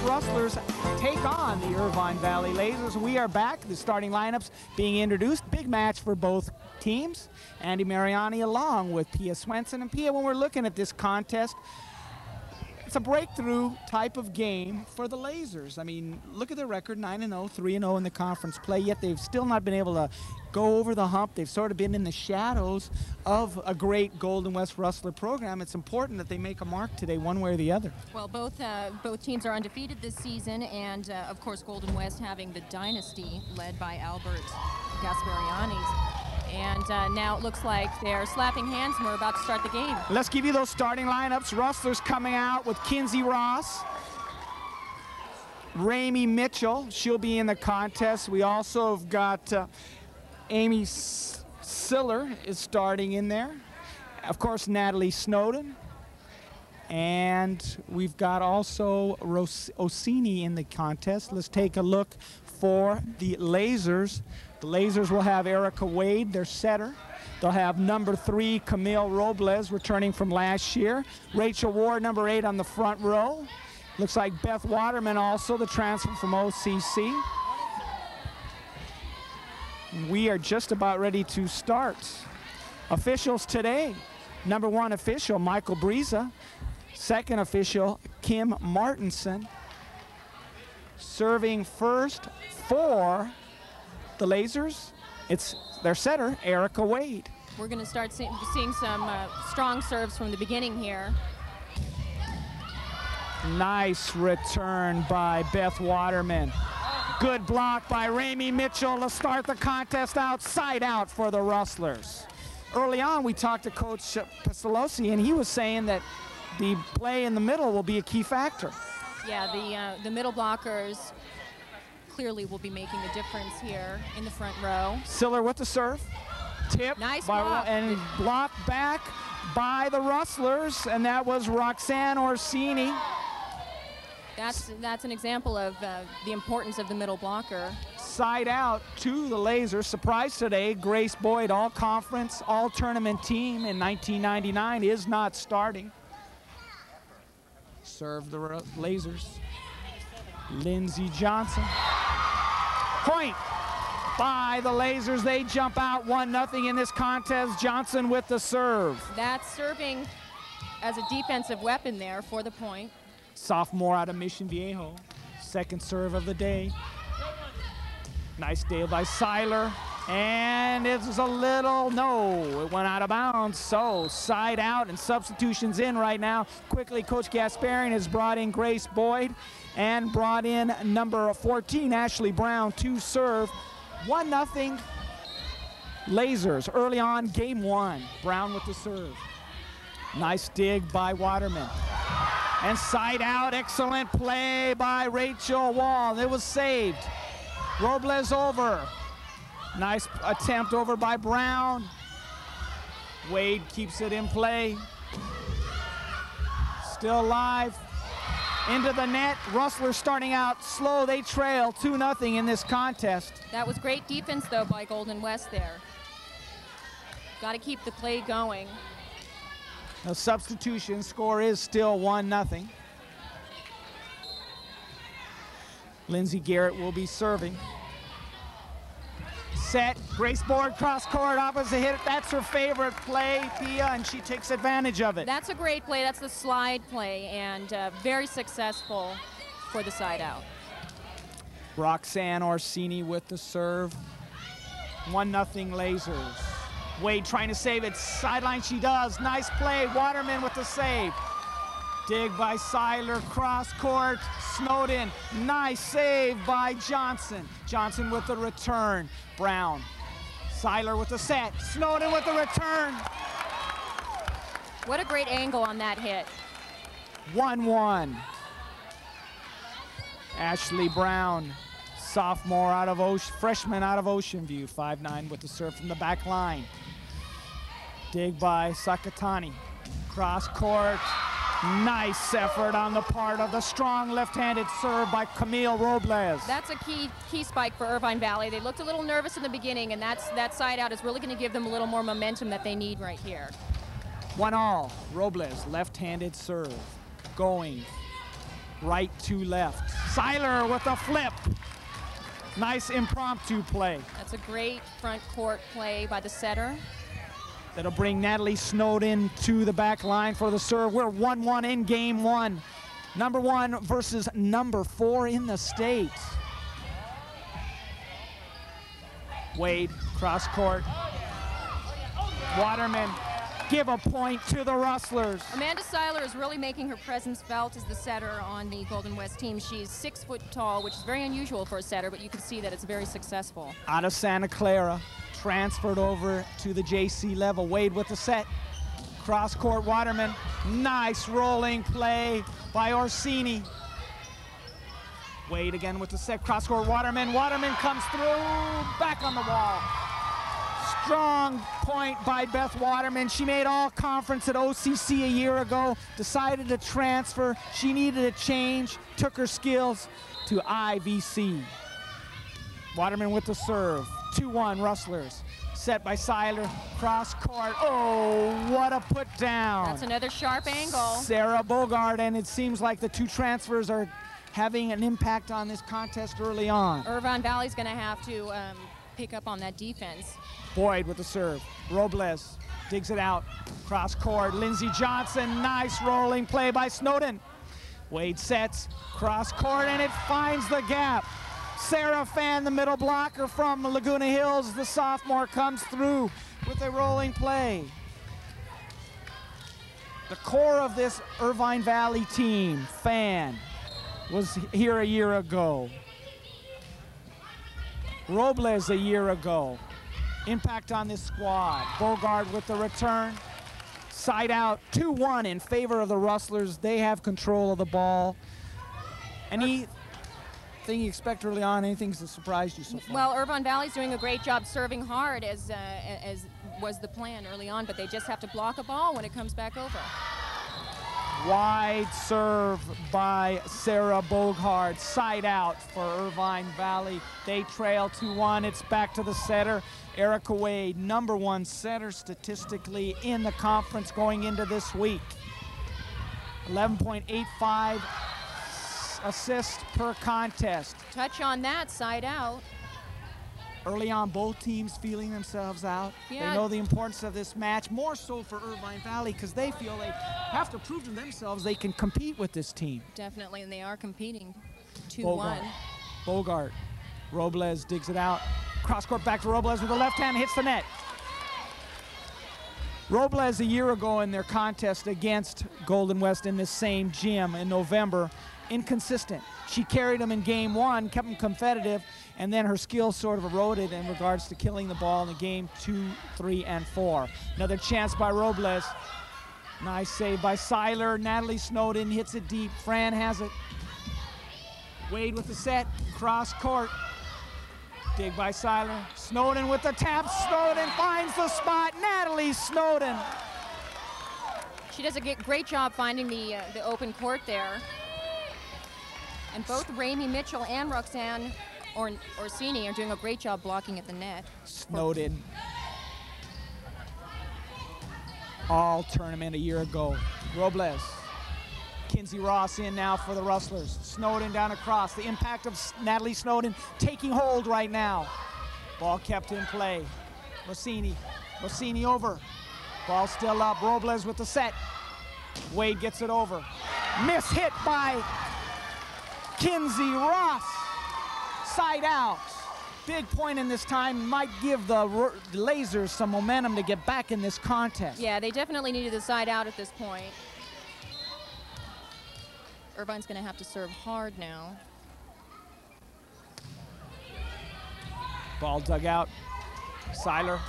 Rustlers take on the Irvine Valley Lasers. We are back. The starting lineups being introduced. Big match for both teams. Andy Mariani along with Pia Swenson. And Pia, when we're looking at this contest, it's a breakthrough type of game for the Lasers. I mean, look at their record, 9-0, 3-0 in the conference play, yet they've still not been able to go over the hump. They've sort of been in the shadows of a great Golden West Rustler program. It's important that they make a mark today, one way or the other. Well, both teams are undefeated this season, and of course, Golden West having the dynasty led by Albert Gasparianis. And now it looks like they're slapping hands and we're about to start the game. Let's give you those starting lineups. Rustlers coming out with Kinsey Ross, Ramey Mitchell. She'll be in the contest. We also have got Amy Siller is starting in there. Of course, Natalie Snowden. And we've got also Orsini in the contest. Let's take a look for the Lasers. The Lasers will have Erica Wade, their setter. They'll have number 3, Camille Robles, returning from last year. Rachel Ward, number 8, on the front row. Looks like Beth Waterman also, the transfer from OCC. And we are just about ready to start. Officials today. Number 1 official, Michael Briza. Second official, Kim Martinson. Serving first for the Lasers, it's their setter, Erica Wade. We're going to start seeing some strong serves from the beginning here. Nice return by Beth Waterman. Good block by Ramey Mitchell to start the contest outside out for the Rustlers. Early on, we talked to Coach Pestalozzi, and he was saying that the play in the middle will be a key factor. Yeah, the middle blockers clearly will be making a difference here in the front row. Siller with the serve. Tip. Nice by, block. and blocked back by the Rustlers, and that was Roxanne Orsini. That's an example of the importance of the middle blocker. Side out to the Lasers. Surprise today, Grace Boyd, all-conference, all-tournament team in 1999, is not starting. Serve the Lasers. Lindsey Johnson. Point by the Lasers. They jump out 1-0 in this contest. Johnson with the serve. That's serving as a defensive weapon there for the point. Sophomore out of Mission Viejo. Second serve of the day. Nice deal by Seiler. And it's a little, no, it went out of bounds. So side out and substitutions in right now. Quickly, Coach Gasparian has brought in Grace Boyd and brought in number 14, Ashley Brown, to serve. 1-0 Lasers early on, game 1. Brown with the serve. Nice dig by Waterman. And side out, excellent play by Rachel Wall. It was saved. Robles over. Nice attempt over by Brown. Wade keeps it in play. Still alive. Into the net. Rustlers starting out slow. They trail 2-0 in this contest. That was great defense, though, by Golden West there. Got to keep the play going. The substitution score is still 1-0. Lindsey Garrett will be serving. Set, Grace Boyd cross court, opposite hit. That's her favorite play, Pia, and she takes advantage of it. That's a great play. That's the slide play, and very successful for the side out. Roxanne Orsini with the serve. 1-0 Lasers. Wade trying to save it. Sideline she does. Nice play. Waterman with the save. Dig by Seiler, cross court, Snowden. Nice save by Johnson. Johnson with the return. Brown. Seiler with the set. Snowden with the return. What a great angle on that hit. 1-1. Ashley Brown, sophomore out of freshman out of Ocean View. 5'9" with the serve from the back line. Dig by Sakatani. Cross court. Nice effort on the part of the strong left-handed serve by Camille Robles. That's a key spike for Irvine Valley. They looked a little nervous in the beginning, and that side out is really going to give them a little more momentum that they need right here. 1-all. Robles, left-handed serve. Going right to left. Seiler with a flip. Nice impromptu play. That's a great front court play by the setter. That'll bring Natalie Snowden to the back line for the serve. We're 1-1 in game one. Number 1 versus number 4 in the state. Wade, cross court. Waterman, give a point to the Rustlers. Amanda Seiler is really making her presence felt as the setter on the Golden West team. She's 6 foot tall, which is very unusual for a setter, but you can see that it's very successful. Out of Santa Clara, transferred over to the JC level. Wade with the set. Cross court, Waterman. Nice rolling play by Orsini. Wade again with the set. Cross court, Waterman. Waterman comes through, back on the wall. Strong point by Beth Waterman. She made all conference at OCC a year ago, decided to transfer. She needed a change, took her skills to IVC. Waterman with the serve. 2-1 Rustlers. Set by Seiler, cross court. Oh, what a put down. That's another sharp angle. Sarah Bogart, and it seems like the 2 transfers are having an impact on this contest early on. Irvine Valley's going to have to pick up on that defense. Boyd with the serve. Robles digs it out. Cross court. Lindsey Johnson. Nice rolling play by Snowden. Wade sets. Cross court, and it finds the gap. Sarah Fan, the middle blocker from Laguna Hills, the sophomore, comes through with a rolling play. The core of this Irvine Valley team, Fan, was here a year ago. Robles a year ago. Impact on this squad. Bogard with the return. Side out, 2-1 in favor of the Rustlers. They have control of the ball. Anything you expect early on? Anything that surprised you so far? Well, Irvine Valley's doing a great job serving hard, as was the plan early on, but they just have to block a ball when it comes back over. Wide serve by Sarah Bogard. Side out for Irvine Valley. They trail 2-1. It's back to the setter, Erica Wade, number 1 setter statistically in the conference going into this week. 11.85 assists per contest. Touch on that, side out. Early on, both teams feeling themselves out. Yeah. They know the importance of this match, more so for Irvine Valley, because they feel they have to prove to themselves they can compete with this team. Definitely, and they are competing. 2-1. Bogart. Robles digs it out. Cross court back to Robles with the left hand, hits the net. Robles a year ago in their contest against Golden West in this same gym in November, inconsistent. She carried them in game 1, kept them competitive, and then her skills sort of eroded in regards to killing the ball in the game 2, 3, and 4. Another chance by Robles. Nice save by Seiler. Natalie Snowden hits it deep. Fran has it. Wade with the set. Cross court. Dig by Seiler. Snowden with the tap. Snowden finds the spot. Natalie Snowden. She does a great job finding the open court there. And both Ramey Mitchell and Roxanne Orsini are doing a great job blocking at the net. Snowden. All tournament a year ago. Robles. Kinsey Ross in now for the Rustlers. Snowden down across. The impact of Natalie Snowden taking hold right now. Ball kept in play. Rossini over. Ball still up. Robles with the set. Wade gets it over. Miss hit by Kinsey Ross. Side out. Big point in this time. Might give the Lasers some momentum to get back in this contest. Yeah, they definitely needed the side out at this point. Irvine's going to have to serve hard now. Ball dug out. Seiler.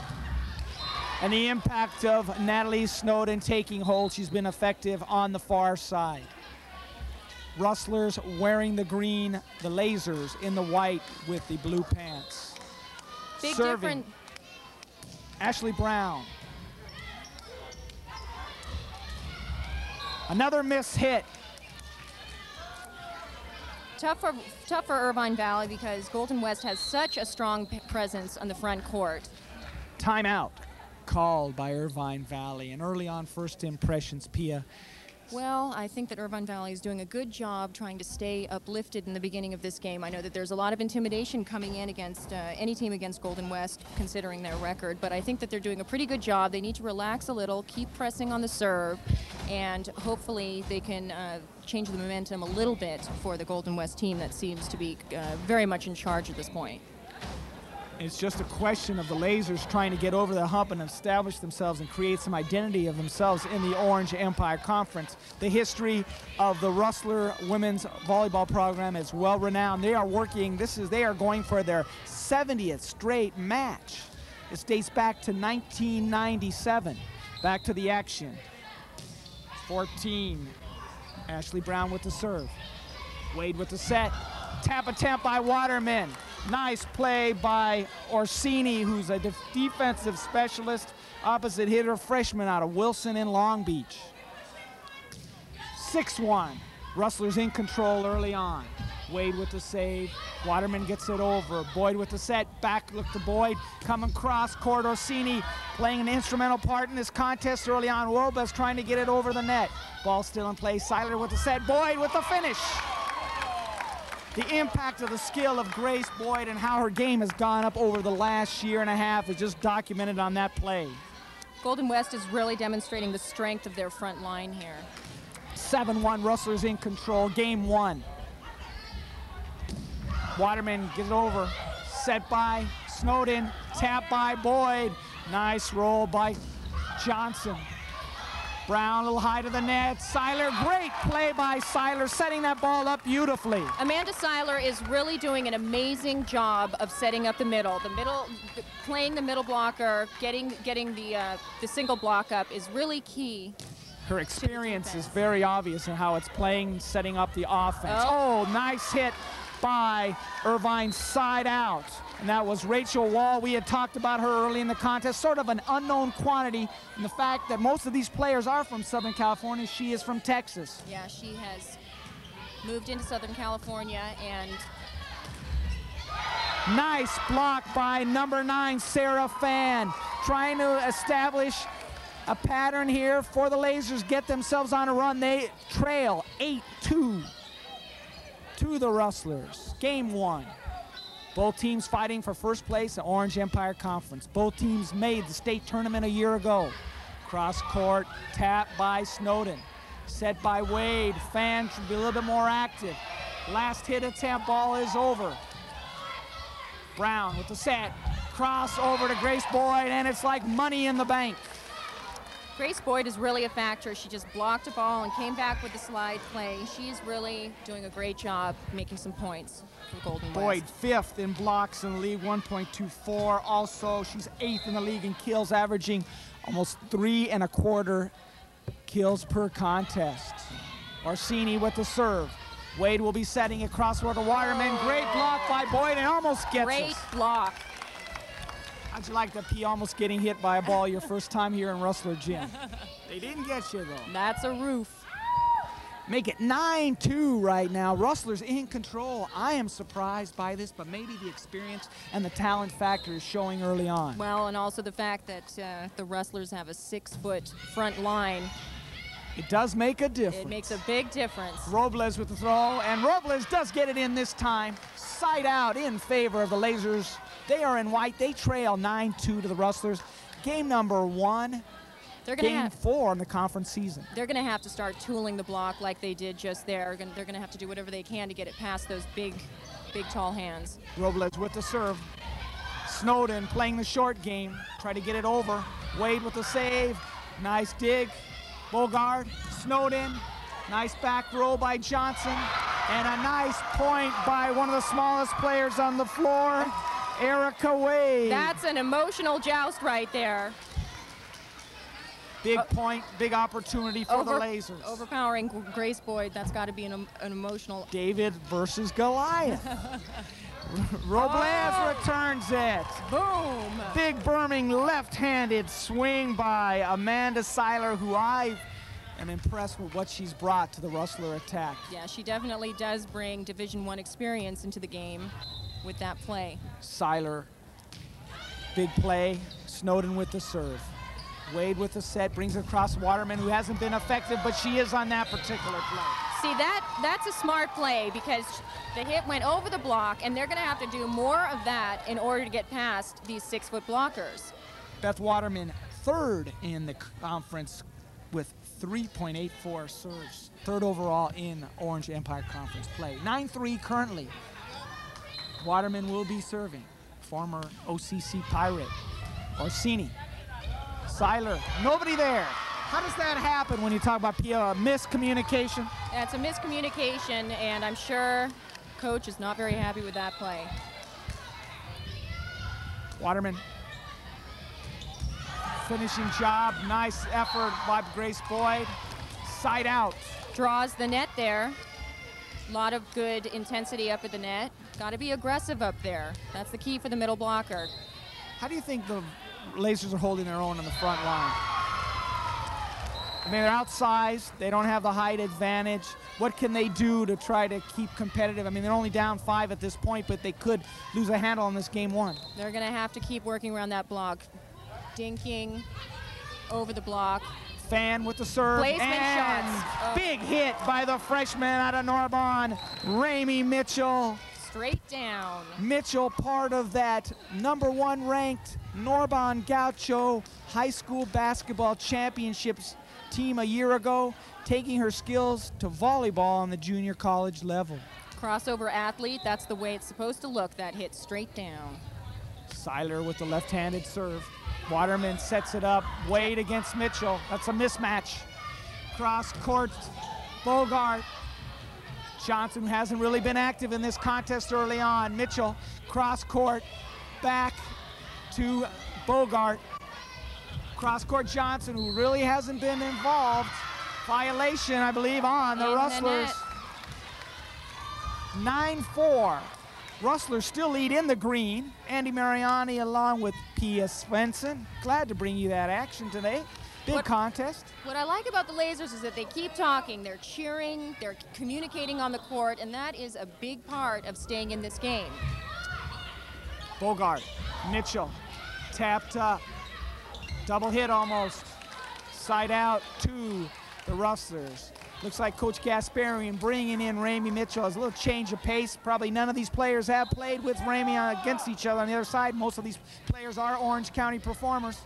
And the impact of Natalie Snowden taking hold. She's been effective on the far side. Rustlers wearing the green, the Lasers in the white with the blue pants. Big Serving. difference. Ashley Brown. Another miss hit. Tough for Irvine Valley because Golden West has such a strong presence on the front court. Timeout called by Irvine Valley. And early on first impressions, Pia, Well, I think that Irvine Valley is doing a good job trying to stay uplifted in the beginning of this game. I know that there's a lot of intimidation coming in against any team against Golden West, considering their record, but I think that they're doing a pretty good job. They need to relax a little, keep pressing on the serve, and hopefully they can change the momentum a little bit for the Golden West team that seems to be very much in charge at this point. It's just a question of the Lasers trying to get over the hump and establish themselves and create some identity of themselves in the Orange Empire Conference. The history of the Rustler women's volleyball program is well renowned. They are working, they are going for their 70th straight match. This dates back to 1997. Back to the action. 14, Ashley Brown with the serve. Wade with the set. Tap attempt by Waterman. Nice play by Orsini, who's a defensive specialist, opposite hitter, freshman out of Wilson in Long Beach. 6-1. Rustlers in control early on. Wade with the save. Waterman gets it over. Boyd with the set. Back look to Boyd. Coming cross court. Orsini playing an instrumental part in this contest early on. Robles trying to get it over the net. Ball still in play. Seiler with the set. Boyd with the finish. The impact of the skill of Grace Boyd and how her game has gone up over the last year and a half is just documented on that play. Golden West is really demonstrating the strength of their front line here. 7-1, Rustlers in control, game one. Waterman gets it over, set by Snowden, tap by Boyd. Nice roll by Johnson. Brown a little high to the net. Seiler, great play by Seiler, setting that ball up beautifully. Amanda Seiler is really doing an amazing job of setting up the middle. Playing the middle blocker, getting the single block up is really key. Her experience is very obvious in how it's playing, setting up the offense. Oh, nice hit by Irvine side out. And that was Rachel Wall. We had talked about her early in the contest, sort of an unknown quantity in the fact that most of these players are from Southern California. She is from Texas. Yeah, she has moved into Southern California, and nice block by number 9, Sarah Fan, trying to establish a pattern here for the Lasers, get themselves on a run. They trail 8-2 to the Rustlers. Game one. Both teams fighting for first place in Orange Empire Conference. Both teams made the state tournament a year ago. Cross court, tap by Snowden. Set by Wade. Fan should be a little bit more active. Last hit attempt, ball is over. Brown with the set. Cross over to Grace Boyd, and it's like money in the bank. Grace Boyd is really a factor. She just blocked a ball and came back with the slide play. She's really doing a great job making some points for Golden West. Boyd 5th in blocks in the league, 1.24. Also, she's 8th in the league in kills, averaging almost 3 1/4 kills per contest. Orsini with the serve. Wade will be setting it crossword to Waterman. Great block by Boyd, and almost gets Great us. block. How'd you like to pee almost getting hit by a ball your first time here in Rustler Gym? They didn't get you, though. That's a roof. Make it 9-2 right now. Rustlers in control. I am surprised by this, but maybe the experience and the talent factor is showing early on. Well, and also the fact that the Rustlers have a 6-foot front line. It does make a difference. It makes a big difference. Robles with the throw, and Robles does get it in this time. Side out in favor of the Lasers. They are in white. They trail 9-2 to the Rustlers. Game number 1. Game 4 in the conference season. They're going to have to start tooling the block like they did just there. They're going to have to do whatever they can to get it past those big, tall hands. Robles with the serve. Snowden playing the short game. Try to get it over. Wade with the save. Nice dig. Bogard, Snowden. Nice back roll by Johnson. And a nice point by one of the smallest players on the floor, Erica Wade. That's an emotional joust right there. Big point, big opportunity for the Lasers. Overpowering Grace Boyd, that's got to be an emotional. David versus Goliath. Robles returns it. Boom. Big Birmingham left-handed swing by Amanda Seiler, who I am impressed with what she's brought to the Rustler attack. Yeah, she definitely does bring Division I experience into the game with that play. Seiler, big play. Snowden with the serve. Wade with the set, brings it across Waterman, who hasn't been effective, but she is on that particular play. See, that's a smart play because the hit went over the block, and they're going to have to do more of that in order to get past these 6-foot blockers. Beth Waterman, third in the conference with 3.84 serves, third overall in Orange Empire Conference play. 9-3 currently. Waterman will be serving. Former OCC Pirate, Orsini. Seiler, nobody there. How does that happen when you talk about miscommunication? That's a miscommunication, and I'm sure coach is not very happy with that play. Waterman. Finishing job, nice effort by Grace Boyd. Side out. Draws the net there. A lot of good intensity up at the net. Got to be aggressive up there. That's the key for the middle blocker. How do you think the Lasers are holding their own on the front line? I mean, they're outsized. They don't have the height advantage. What can they do to try to keep competitive? I mean, they're only down 5 at this point, but they could lose a handle on this game 1. They're going to have to keep working around that block. Dinking over the block. Fan with the serve. Placement and shots. Oh. Big hit by the freshman out of Narbonne, Ramey Mitchell. Straight down. Mitchell, part of that #1 ranked Narbonne Gaucho High School Basketball Championships team a year ago, taking her skills to volleyball on the junior college level. Crossover athlete, that's the way it's supposed to look, that hit straight down. Seiler with the left-handed serve. Waterman sets it up. Wade against Mitchell. That's a mismatch. Cross court. Bogart. Johnson hasn't really been active in this contest early on. Mitchell, cross court. Back to Bogart. Cross court Johnson, who really hasn't been involved. Violation, I believe, on the Rustlers. 9-4. Rustlers still lead in the green. Andy Mariani along with Pia Svensson. Glad to bring you that action today. Big contest. What I like about the Lasers is that they keep talking, they're cheering, they're communicating on the court, and that is a big part of staying in this game. Bogart, Mitchell, tapped up. Double hit almost. Side out to the Rustlers. Looks like Coach Gasparian bringing in Ramey Mitchell as a little change of pace. Probably none of these players have played with Ramey against each other on the other side. Most of these players are Orange County performers.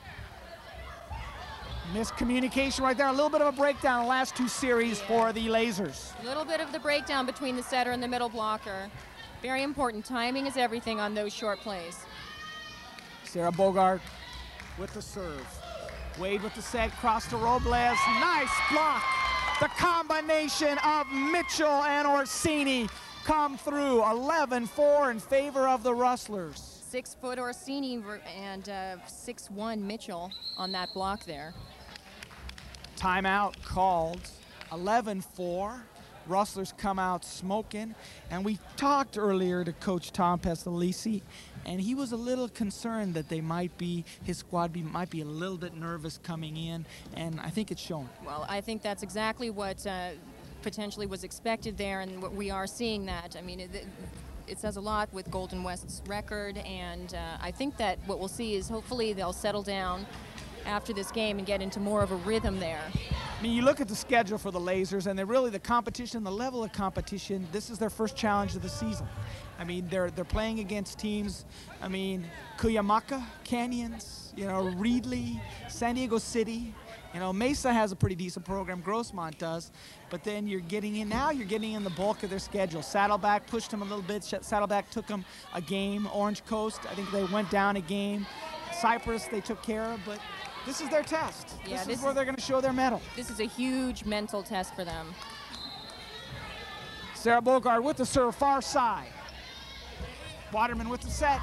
Miscommunication right there. A little bit of a breakdown in the last 2 series for the Lasers. A little bit of the breakdown between the setter and the middle blocker. Very important. Timing is everything on those short plays. Sarah Bogart with the serve. Wade with the set, cross to Robles. Nice block. The combination of Mitchell and Orsini come through. 11-4 in favor of the Rustlers. 6-foot Orsini and 6'1" Mitchell on that block there. Timeout called. 11-4. Rustlers come out smoking. And we talked earlier to Coach Tom Pestalisi, and he was a little concerned that his squad might be a little bit nervous coming in, and I think it's shown. Well, I think that's exactly what potentially was expected there, and what we are seeing that. I mean, it says a lot with Golden West's record, and I think that what we'll see is hopefully they'll settle down after this game and get into more of a rhythm there. I mean, you look at the schedule for the Lasers, and they're really the competition, the level of competition. This is their first challenge of the season. I mean, they're playing against teams, I mean, Cuyamaca, Canyons, you know, Reedley, San Diego City. You know, Mesa has a pretty decent program, Grossmont does, but then you're getting in the bulk of their schedule. Saddleback pushed them a little bit. Saddleback took them a game. Orange Coast, I think they went down a game. Cypress, they took care of, but this is their test. Yeah, this is where they're going to show their mettle. This is a huge mental test for them. Sarah Bogart with the serve, far side. Waterman with the set.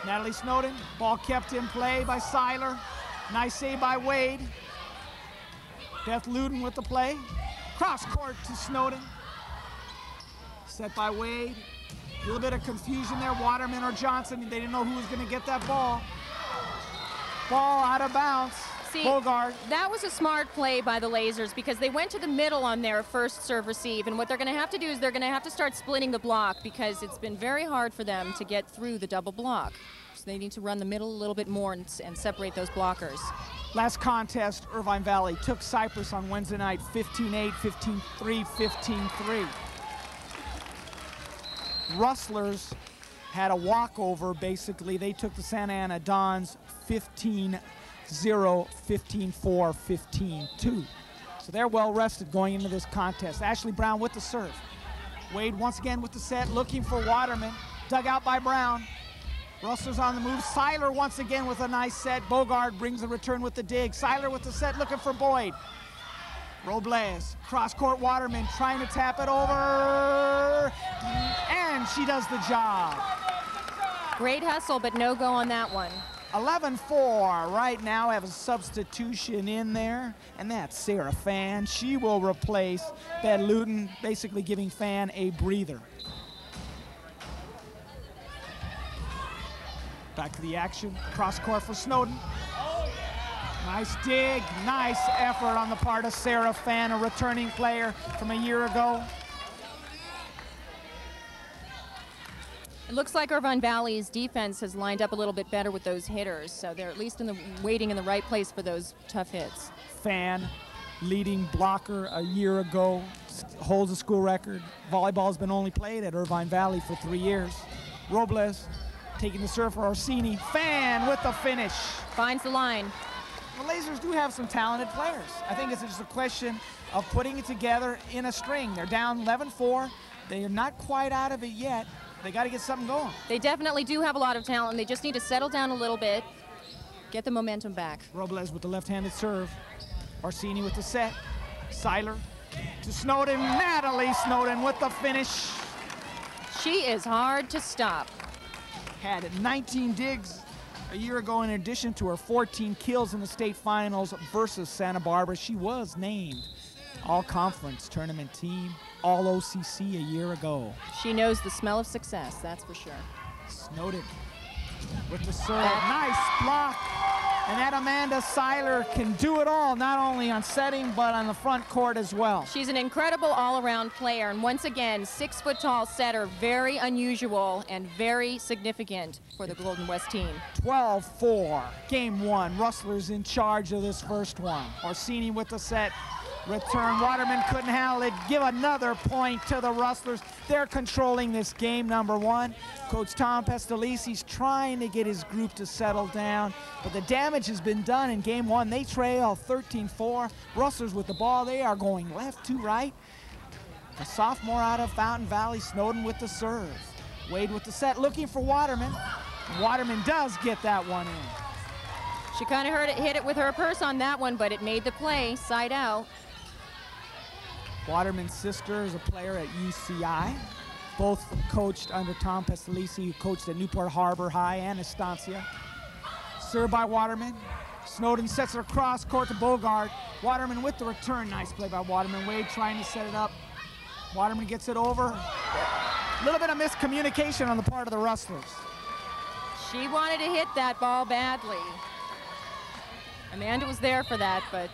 Natalie Snowden, ball kept in play by Seiler. Nice save by Wade. Beth Luden with the play. Cross court to Snowden. Set by Wade. A little bit of confusion there, Waterman or Johnson. They didn't know who was going to get that ball. Ball out of bounds. See, Bogart. that was a smart play by the Lasers because they went to the middle on their first serve receive, and what they're going to have to do is they're going to have to start splitting the block because it's been very hard for them to get through the double block. So they need to run the middle a little bit more and separate those blockers. Last contest, Irvine Valley took Cypress on Wednesday night, 15-8, 15-3, 15-3. Rustlers had a walkover, basically. They took the Santa Ana Dons 15-0, 15-4, 15-2. So they're well rested going into this contest. Ashley Brown with the serve. Wade once again with the set, looking for Waterman. Dug out by Brown. Rustlers on the move. Seiler once again with a nice set. Bogard brings the return with the dig. Seiler with the set, looking for Boyd. Robles, cross-court Waterman trying to tap it over. And she does the job. Great hustle, but no go on that one. 11-4 right now, have a substitution in there, and that's Sarah Fan. She will replace Ben Luton, basically giving Fan a breather. Back to the action, cross court for Snowden. Nice dig, nice effort on the part of Sarah Fan, a returning player from a year ago. It looks like Irvine Valley's defense has lined up a little bit better with those hitters, so they're at least waiting in the right place for those tough hits. Fan, leading blocker a year ago, holds a school record. Volleyball has been only played at Irvine Valley for 3 years. Robles taking the serve for Orsini. Fan with the finish. Finds the line. The Lasers do have some talented players. I think it's just a question of putting it together in a string. They're down 11-4. They are not quite out of it yet. They got to get something going. They definitely do have a lot of talent. They just need to settle down a little bit, get the momentum back. Robles with the left-handed serve. Orsini with the set. Seiler to Snowden. Natalie Snowden with the finish. She is hard to stop. Had 19 digs a year ago in addition to her 14 kills in the state finals versus Santa Barbara. She was named all-conference tournament team, all-OCC a year ago. She knows the smell of success, that's for sure. Snowden with the serve. Nice block. And that Amanda Seiler can do it all, not only on setting, but on the front court as well. She's an incredible all-around player, and once again, 6-foot-tall setter, very unusual and very significant for the Golden West team. 12-4, game one. Rustlers in charge of this first one. Orsini with the set. Return, Waterman couldn't handle it. Give another point to the Rustlers. They're controlling this game, number one. Coach Tom Pestalisi's trying to get his group to settle down, but the damage has been done in game one. They trail 13-4. Rustlers with the ball. They are going left to right. The sophomore out of Fountain Valley, Snowden with the serve. Wade with the set, looking for Waterman. Waterman does get that one in. She kind of hit it with her purse on that one, but it made the play, side out. Waterman's sister is a player at UCI. Both coached under Tom Pestalisi, who coached at Newport Harbor High and Estancia. Served by Waterman. Snowden sets it across court to Bogard. Waterman with the return. Nice play by Waterman. Wade trying to set it up. Waterman gets it over. A little bit of miscommunication on the part of the Rustlers. She wanted to hit that ball badly. Amanda was there for that, but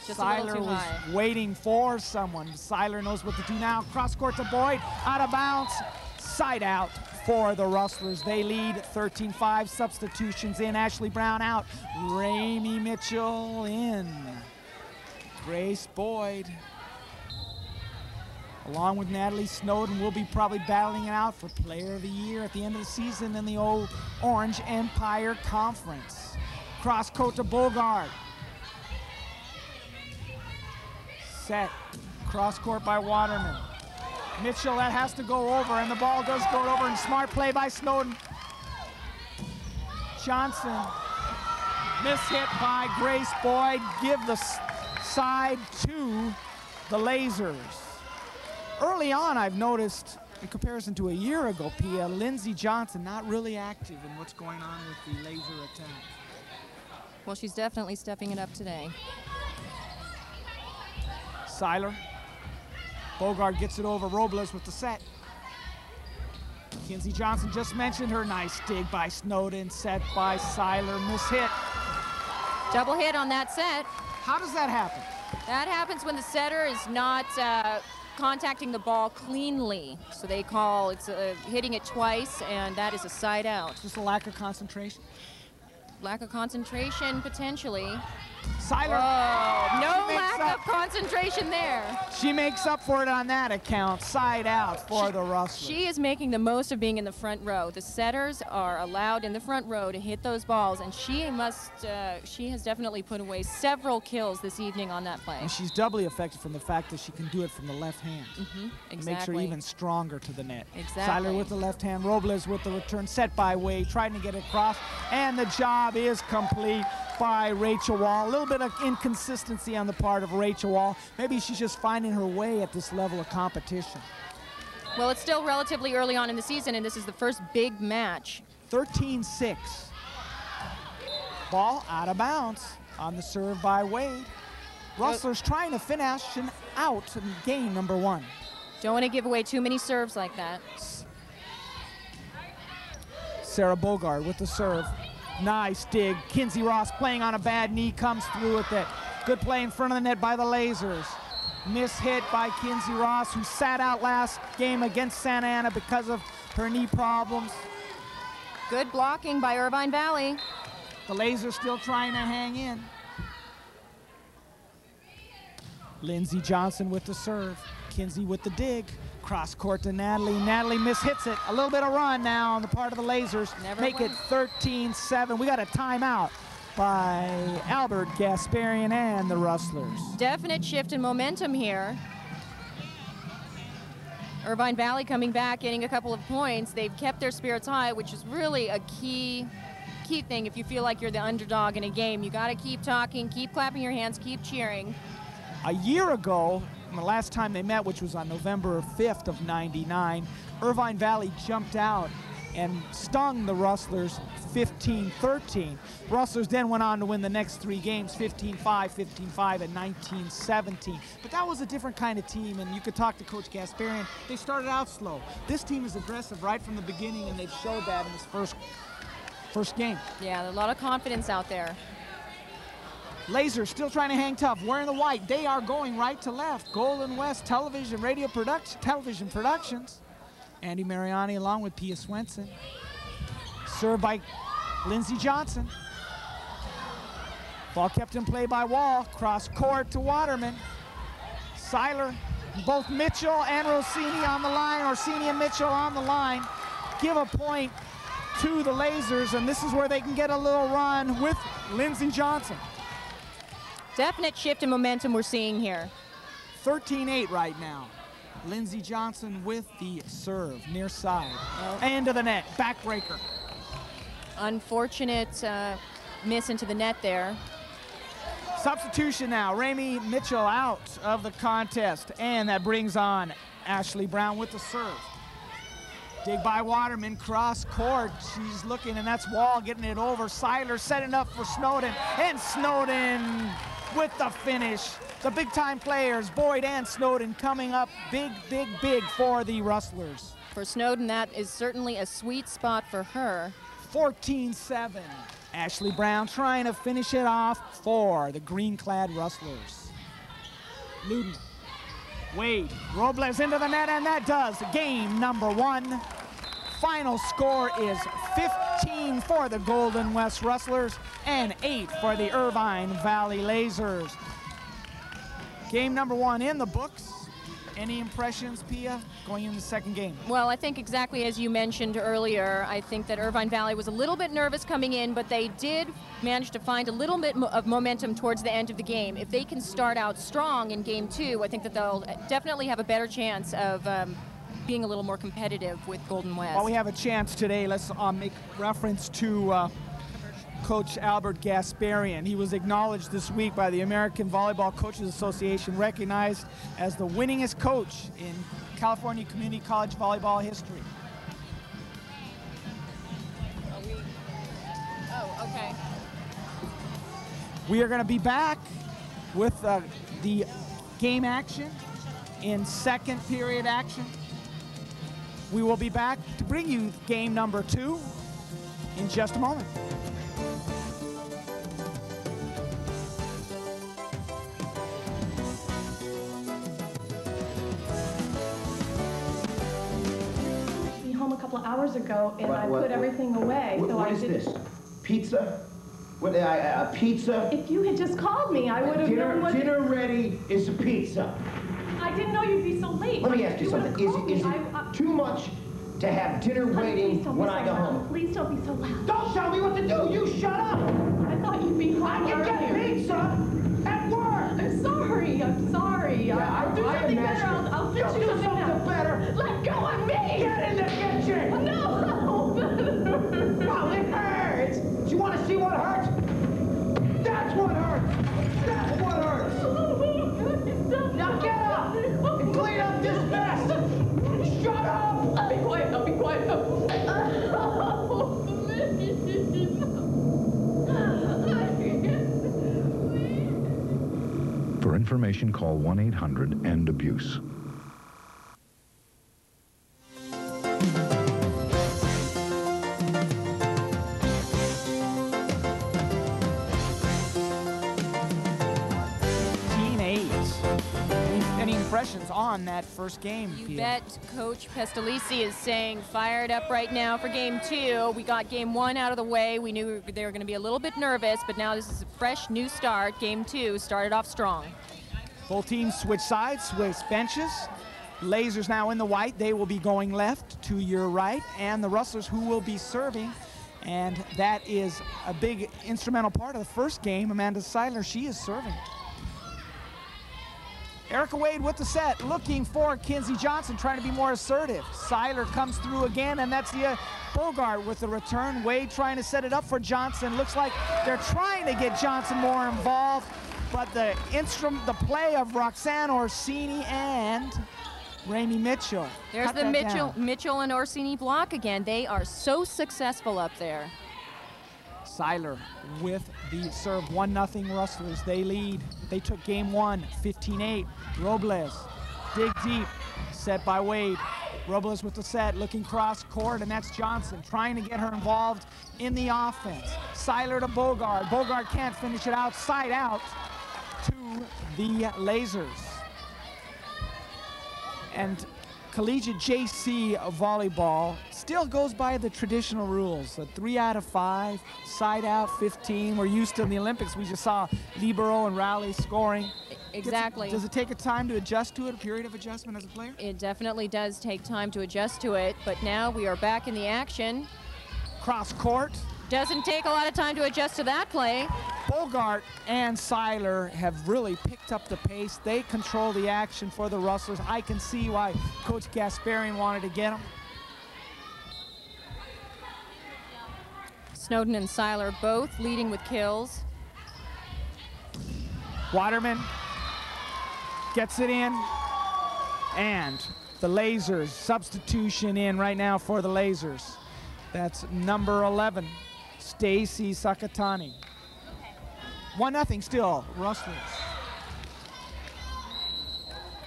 just Seiler a little too high. Seiler was waiting for someone. Seiler knows what to do now. Cross court to Boyd, out of bounds, side out for the Rustlers. They lead 13-5. Substitutions in. Ashley Brown out. Ramey Mitchell in. Grace Boyd, along with Natalie Snowden, will be probably battling it out for Player of the Year at the end of the season in the old Orange Empire Conference. Cross court to Bogard. Set. Cross court by Waterman. Mitchell, that has to go over, and the ball does go over, and smart play by Snowden. Johnson. Mishit by Grace Boyd. Give the side to the Lasers. Early on, I've noticed, in comparison to a year ago, Pia, Lindsey Johnson not really active in what's going on with the Laser attack. Well, she's definitely stepping it up today. Seiler. Bogard gets it over. Robles with the set. Kinsey Johnson just mentioned her. Nice dig by Snowden. Set by Seiler. Mishit. Double hit on that set. How does that happen? That happens when the setter is not contacting the ball cleanly. So they call it's hitting it twice, and that is a side out. Just a lack of concentration. Lack of concentration, potentially. Seiler. Oh, no lack of concentration there. She makes up for it on that account. Side out for the Rustlers. She is making the most of being in the front row. The setters are allowed in the front row to hit those balls, and she has definitely put away several kills this evening on that play. And she's doubly effective from the fact that she can do it from the left hand. Exactly. It makes her even stronger to the net. Exactly. Seiler with the left hand, Robles with the return, set by Wade, trying to get it across, and the job is complete by Rachel Wall. A little bit of inconsistency on the part of Rachel Wall. Maybe she's just finding her way at this level of competition. Well, it's still relatively early on in the season, and this is the first big match. 13-6. Ball out of bounds on the serve by Wade. Rustlers trying to finish out in game number 1. Don't want to give away too many serves like that. Sarah Bogard with the serve. Nice dig. Kinsey Ross playing on a bad knee, comes through with it. Good play in front of the net by the Lasers. Miss hit by Kinsey Ross, who sat out last game against Santa Ana because of her knee problems. Good blocking by Irvine Valley. The Lasers still trying to hang in. Lindsey Johnson with the serve. Kinsey with the dig. Cross court to Natalie. Natalie mishits it. A little bit of run now on the part of the Lasers. Make it 13-7. We got a timeout by Albert Gasparian and the Rustlers. Definite shift in momentum here. Irvine Valley coming back, getting a couple of points. They've kept their spirits high, which is really a key thing. If you feel like you're the underdog in a game, you got to keep talking, keep clapping your hands, keep cheering. A year ago, the last time they met, which was on November 5th of '99, Irvine Valley jumped out and stung the Rustlers 15-13. Rustlers then went on to win the next 3 games, 15-5, 15-5, and 19-17. But that was a different kind of team, and you could talk to Coach Gasparian. They started out slow. This team is aggressive right from the beginning, and they've showed that in this first game. Yeah, a lot of confidence out there. Lasers still trying to hang tough, wearing the white. They are going right to left. Golden West Television Productions. Andy Mariani along with Pia Swenson. Served by Lindsey Johnson. Ball kept in play by Wall. Cross court to Waterman. Seiler, both Mitchell and Rossini on the line. Rossini and Mitchell on the line. Give a point to the Lasers, and this is where they can get a little run with Lindsey Johnson. Definite shift in momentum we're seeing here. 13-8 right now. Lindsey Johnson with the serve, near side. Into the net, backbreaker. Unfortunate miss into the net there. Substitution now, Ramey Mitchell out of the contest, and that brings on Ashley Brown with the serve. Dig by Waterman, cross court. She's looking, and that's Wall getting it over. Seiler setting up for Snowden, and Snowden with the finish. The big-time players, Boyd and Snowden, coming up big, big, big for the Rustlers. For Snowden, that is certainly a sweet spot for her. 14-7. Ashley Brown trying to finish it off for the green-clad Rustlers. Luden, Wade, Robles into the net, and that does game number 1. Final score is 15 for the Golden West Rustlers and 8 for the Irvine Valley Lasers. Game number 1 in the books. Any impressions, Pia, going into the second game? Well, I think exactly as you mentioned earlier, I think that Irvine Valley was a little bit nervous coming in, but they did manage to find a little bit of momentum towards the end of the game. If they can start out strong in game 2, I think that they'll definitely have a better chance of being a little more competitive with Golden West. While we have a chance today, let's make reference to Coach Albert Gasparian. He was acknowledged this week by the American Volleyball Coaches Association, recognized as the winningest coach in California Community College volleyball history. Okay. We are going to be back with the game action in second period action. We will be back to bring you game number 2 in just a moment. couple of hours ago, and I put everything away. What is this? Pizza? What, a pizza? If you had just called me, I would have known what... Dinner ready is a pizza. I didn't know you'd be so late. Let me ask you something. Is it too much to have dinner waiting when I go home? Please don't be so loud. Don't tell me what to do! You shut up! I thought you'd be home. I can get pizza at work! I'm sorry. Yeah, I'll do something better. I'll fix you something better. Let go of me! Get in the kitchen! No! Well, it hurts! Do you want to see what hurts? That's what hurts! That's what hurts! Now get up and clean up this mess! Shut up! I'll be quiet. For information, call 1-800-END-ABUSE. Any impressions on that first game? You bet Coach Pestalisi is saying fired up right now for game 2. We got game 1 out of the way. We knew they were going to be a little bit nervous, but now this is a fresh new start. Game 2 started off strong. Both teams switch sides, switch benches. Lasers now in the white. They will be going left to your right, and the Rustlers who will be serving. And that is a big instrumental part of the first game. Amanda Seiler, she is serving. Erica Wade with the set, looking for Kinsey Johnson, trying to be more assertive. Seiler comes through again, and that's the Bogart with the return. Wade trying to set it up for Johnson. Looks like they're trying to get Johnson more involved, but the play of Roxanne Orsini and Ramey Mitchell. There's the Mitchell and Orsini block again. They are so successful up there. Seiler with the serve, 1-0 Rustlers. They lead. They took game 1, 15-8. Robles, dig deep, set by Wade. Robles with the set, looking cross court, and that's Johnson trying to get her involved in the offense. Seiler to Bogart. Bogart can't finish it out, side out to the Lasers. And collegiate JC volleyball still goes by the traditional rules. A 3 out of 5, side out 15. We're used to in the Olympics. We just saw libero and rally scoring. Exactly. Does it take a time to adjust to it, a period of adjustment as a player? It definitely does take time to adjust to it, but now we are back in the action. Cross court. Doesn't take a lot of time to adjust to that play. Bogart and Seiler have really picked up the pace. They control the action for the Rustlers. I can see why Coach Gasparian wanted to get them. Snowden and Seiler both leading with kills. Waterman gets it in, and the Lasers, substitution in right now for the Lasers. That's number 11, Stacy Sakatani. 1-0 still, Rustlers.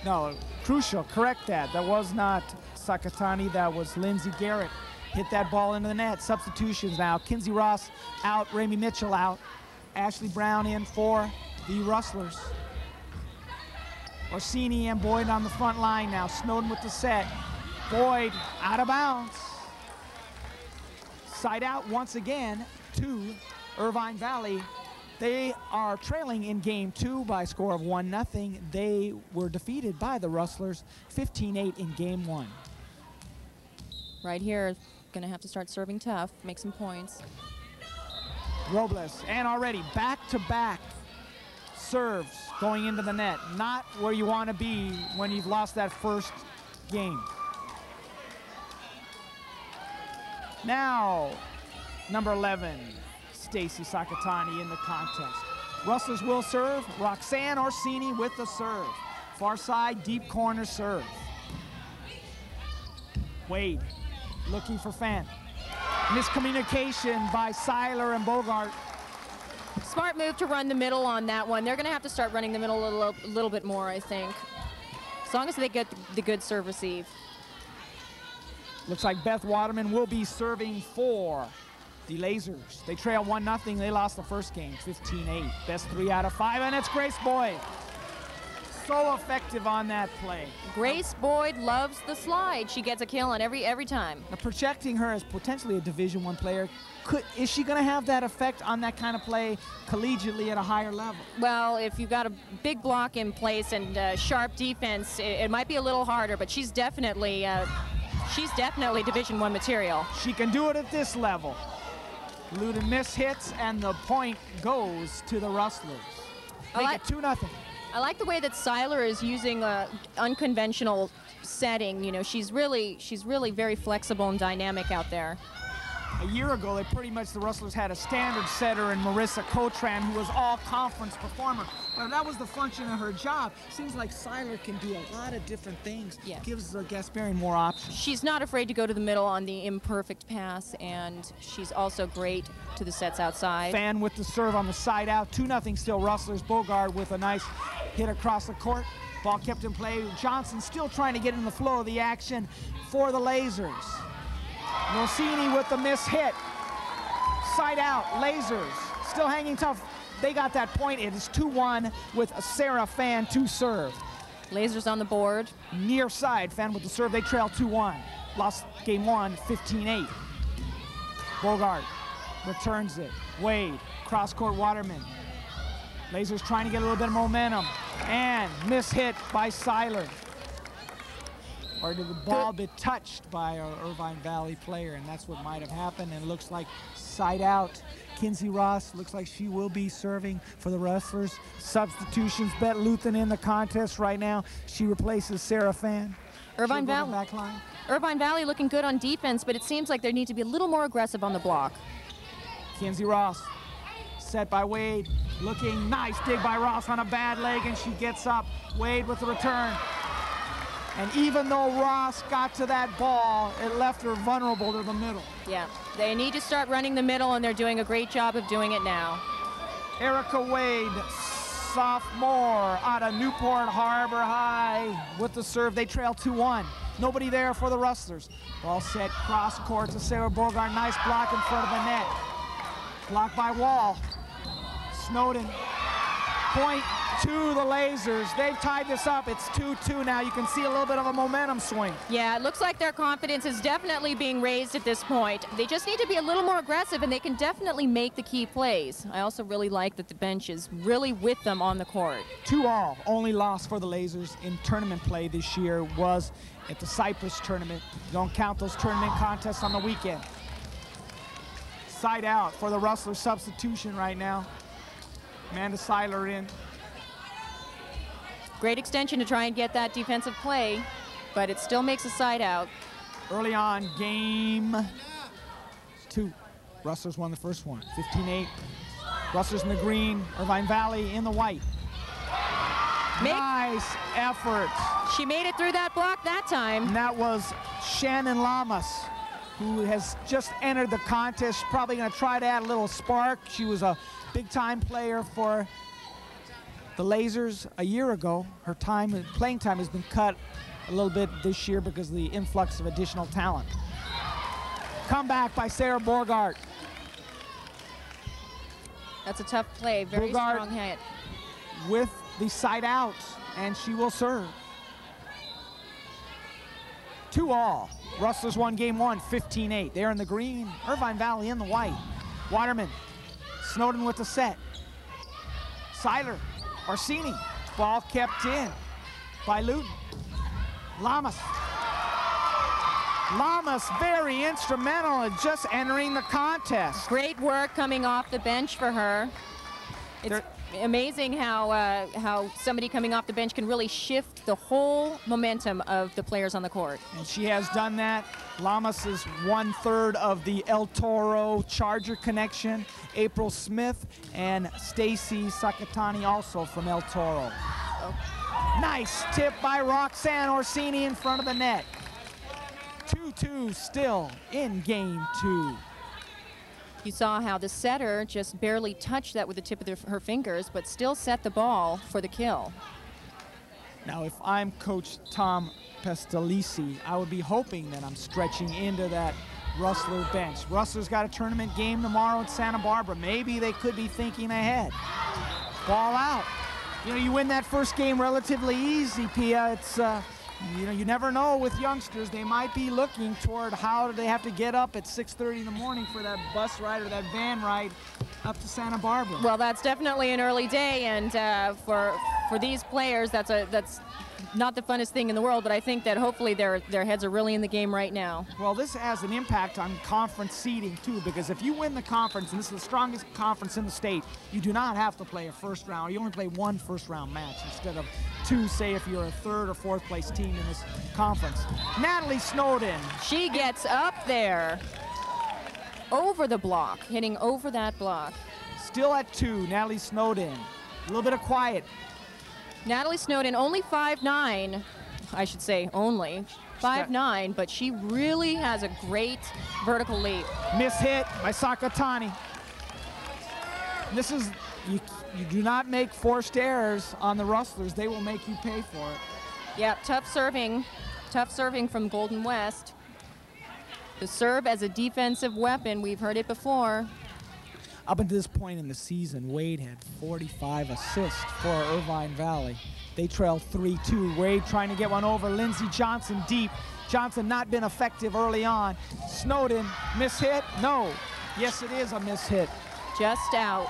No, crucial, correct that. That was not Sakatani, that was Lindsay Garrett. Hit that ball into the net. Substitutions now. Kinsey Ross out, Ramey Mitchell out. Ashley Brown in for the Rustlers. Orsini and Boyd on the front line now. Snowden with the set. Boyd out of bounds. Side out once again to Irvine Valley. They are trailing in game 2 by a score of 1-0. They were defeated by the Rustlers 15-8 in game 1. Right here, gonna have to start serving tough, make some points. Robles, and already back-to-back serves going into the net. Not where you want to be when you've lost that first game. Now, number 11, Stacy Sakatani in the contest. Rustlers will serve. Roxanne Orsini with the serve. Far side, deep corner serve. Wade looking for Fenn. Miscommunication by Seiler and Bogart. Smart move to run the middle on that one. They're going to have to start running the middle a little bit more, I think. As long as they get the good serve receive. Looks like Beth Waterman will be serving for the Lasers. They trail 1-0. They lost the first game, 15-8. Best 3 out of 5, and it's Grace Boyd. so effective on that play. Grace Boyd loves the slide. She gets a kill on every time. Now, projecting her as potentially a Division I player, is she going to have that effect on that kind of play collegiately at a higher level? Well, if you've got a big block in place and sharp defense, it might be a little harder, but she's definitely Division I material. She can do it at this level. Luden mishits, and the point goes to the Rustlers. Make it 2-0. I like the way that Seiler is using an unconventional setting. You know, she's really very flexible and dynamic out there. A year ago, the Rustlers had a standard setter in Marissa Cotran, who was all-conference performer. But that was the function of her job. Seems like Seiler can do a lot of different things. Yeah. Gives Gasparian more options. She's not afraid to go to the middle on the imperfect pass, and she's also great to the sets outside. Fan with the serve on the side out. 2-0 still Rustlers. Bogard with a nice hit across the court. Ball kept in play. Johnson still trying to get in the flow of the action for the Lasers. Rossini with the miss hit. Side out, Lasers still hanging tough. They got that point. It is 2-1 with Sarah Fan to serve. Lasers on the board. Near side, Fan with the serve. They trail 2-1. Lost game 1, 15-8. Bogart returns it. Wade, cross-court Waterman. Lasers trying to get a little bit of momentum. And miss hit by Seiler. Or did the ball be touched by an Irvine Valley player? And that's what might have happened. And it looks like side out. Kinsey Ross looks like she will be serving for the Rustlers. Substitutions, Bet Luthen in the contest right now. She replaces Sarah Fan. Irvine Valley. Back line. Irvine Valley looking good on defense, but it seems like they need to be a little more aggressive on the block. Kinsey Ross, set by Wade. Looking nice dig by Ross on a bad leg, and she gets up. Wade with the return. And even though Ross got to that ball, it left her vulnerable to the middle. Yeah, they need to start running the middle, and they're doing a great job of doing it now. Erica Wade, sophomore out of Newport Harbor High with the serve. They trail 2-1. Nobody there for the Rustlers. Ball set cross court to Sarah Bogart. Nice block in front of the net. Blocked by Wall. Snowden. Point to the Lasers. They've tied this up. It's 2-2 now. You can see a little bit of a momentum swing. Yeah, it looks like their confidence is definitely being raised at this point. They just need to be a little more aggressive, and they can definitely make the key plays. I also really like that the bench is really with them on the court. 2-all. Only loss for the Lasers in tournament play this year was at the Cypress tournament. Don't count those tournament contests on the weekend. Side out for the Rustlers substitution right now. Amanda Seiler in. Great extension to try and get that defensive play, but it still makes a side out. Early on, game 2. Rustlers won the first one, 15-8. Rustlers in the green, Irvine Valley in the white. Nice effort. She made it through that block that time. And that was Shannon Lamas, who has just entered the contest. Probably going to try to add a little spark. She was a big-time player for the Lasers a year ago. Her playing time has been cut a little bit this year because of the influx of additional talent. Comeback by Sarah Borgart. That's a tough play, very Bogart strong hit. With the side out, and she will serve. 2-all. Rustlers won game 1, 15-8. They're in the green, Irvine Valley in the white. Waterman, Snowden with the set. Seiler, Orsini, ball kept in by Luton. Lamas. Lamas very instrumental in just entering the contest. Great work coming off the bench for her. It's amazing how somebody coming off the bench can really shift the whole momentum of the players on the court. And she has done that. Lamas is 1/3 of the El Toro Charger connection. April Smith and Stacy Sakatani also from El Toro. Oh. Nice tip by Roxanne Orsini in front of the net. 2-2 still in game 2. You saw how the setter just barely touched that with the tip of her fingers, but still set the ball for the kill. Now, if I'm Coach Tom Pestalisi, I would be hoping that I'm stretching into that Rustler bench. Rustler's got a tournament game tomorrow in Santa Barbara. Maybe they could be thinking ahead. Ball out. You know, you win that first game relatively easy, Pia. It's, you know, you never know with youngsters. They might be looking toward how do they have to get up at 6:30 in the morning for that bus ride or that van ride up to Santa Barbara. Well, that's definitely an early day, and for these players, that's not the funnest thing in the world, but I think that hopefully their heads are really in the game right now. Well, this has an impact on conference seeding too, because if you win the conference, and this is the strongest conference in the state, you do not have to play a first round. You only play one first round match instead of two, say if you're a third or fourth place team in this conference. Natalie Snowden. She gets up there over the block, hitting over that block. Still at 2, Natalie Snowden. A little bit of quiet. Natalie Snowden, only 5'9", I should say only 5'9", but she really has a great vertical leap. Miss hit by Sakatani. This is, you do not make forced errors on the Rustlers. They will make you pay for it. Yeah, tough serving from Golden West. The serve as a defensive weapon, we've heard it before. Up until this point in the season, Wade had 45 assists for Irvine Valley. They trailed 3-2. Wade trying to get one over. Lindsey Johnson deep. Johnson not been effective early on. Snowden, miss hit? No. Yes, it is a miss hit. Just out.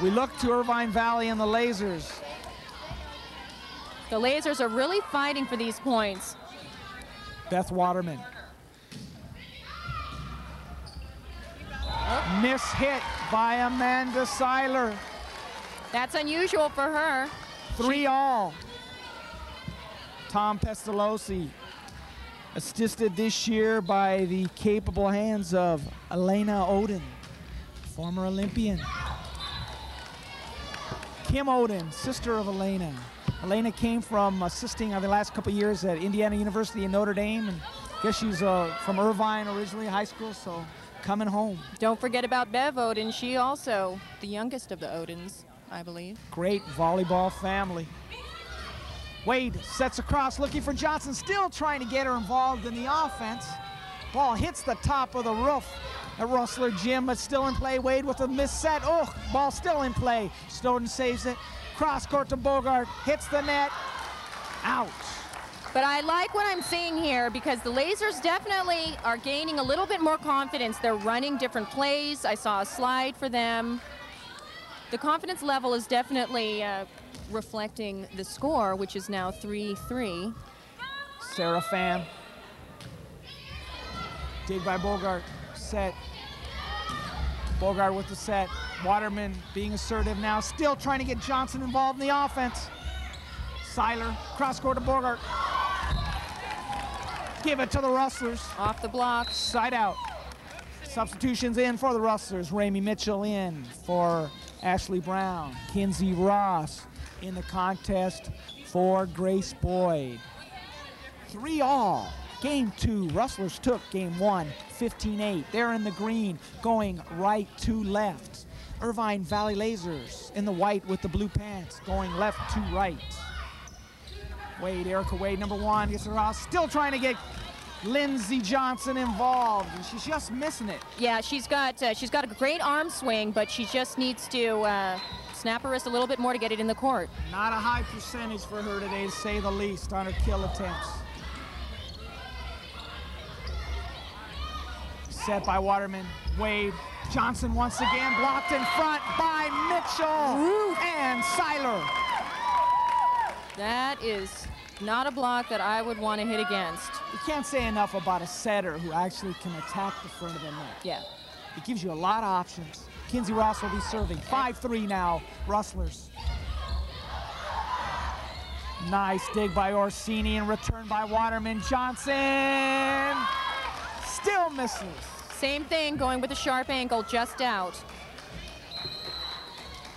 We look to Irvine Valley and the Lasers. The Lasers are really fighting for these points. Beth Waterman. Miss hit by Amanda Seiler. That's unusual for her. 3-all. Tom Pestalozzi, assisted this year by the capable hands of Elena Oden, former Olympian. Kim Oden, sister of Elena. Elena came from assisting the last couple years at Indiana University in Notre Dame, and I guess she's from Irvine originally, high school, so coming home. Don't forget about Bev Oden. She also the youngest of the Odens, I believe. Great volleyball family. Wade sets across, looking for Johnson, still trying to get her involved in the offense. Ball hits the top of the roof at Rustler Gym, but still in play. Wade with a missed set. Oh, ball still in play. Snowden saves it. Cross court to Bogart, hits the net. Out. But I like what I'm seeing here because the Lasers definitely are gaining a little bit more confidence. They're running different plays. I saw a slide for them. The confidence level is definitely reflecting the score, which is now 3-3. Sarah Pham. Dig by Bogart. Set. Bogart with the set. Waterman being assertive now. Still trying to get Johnson involved in the offense. Seiler. Cross court to Bogart. Give it to the Rustlers. Off the block. Side out. Substitutions in for the Rustlers. Ramey Mitchell in for Ashley Brown. Kinsey Ross in the contest for Grace Boyd. 3-all. Game 2, Rustlers took game 1, 15-8. They're in the green, going right to left. Irvine Valley Lasers in the white with the blue pants, going left to right. Wade, Erica Wade, number 1, gets her out, still trying to get Lindsey Johnson involved, and she's just missing it. Yeah, she's got a great arm swing, but she just needs to snap her wrist a little bit more to get it in the court. Not a high percentage for her today, to say the least, on her kill attempts. Set by Waterman. Wade. Johnson once again blocked in front by Mitchell. Ooh. And Seiler. That is not a block that I would want to hit against. You can't say enough about a setter who actually can attack the front of the net. Yeah. It gives you a lot of options. Kinsey Ross will be serving. 5-3 now, Rustlers. Nice dig by Orsini and return by Waterman. Johnson still misses. Same thing, going with a sharp angle, just out.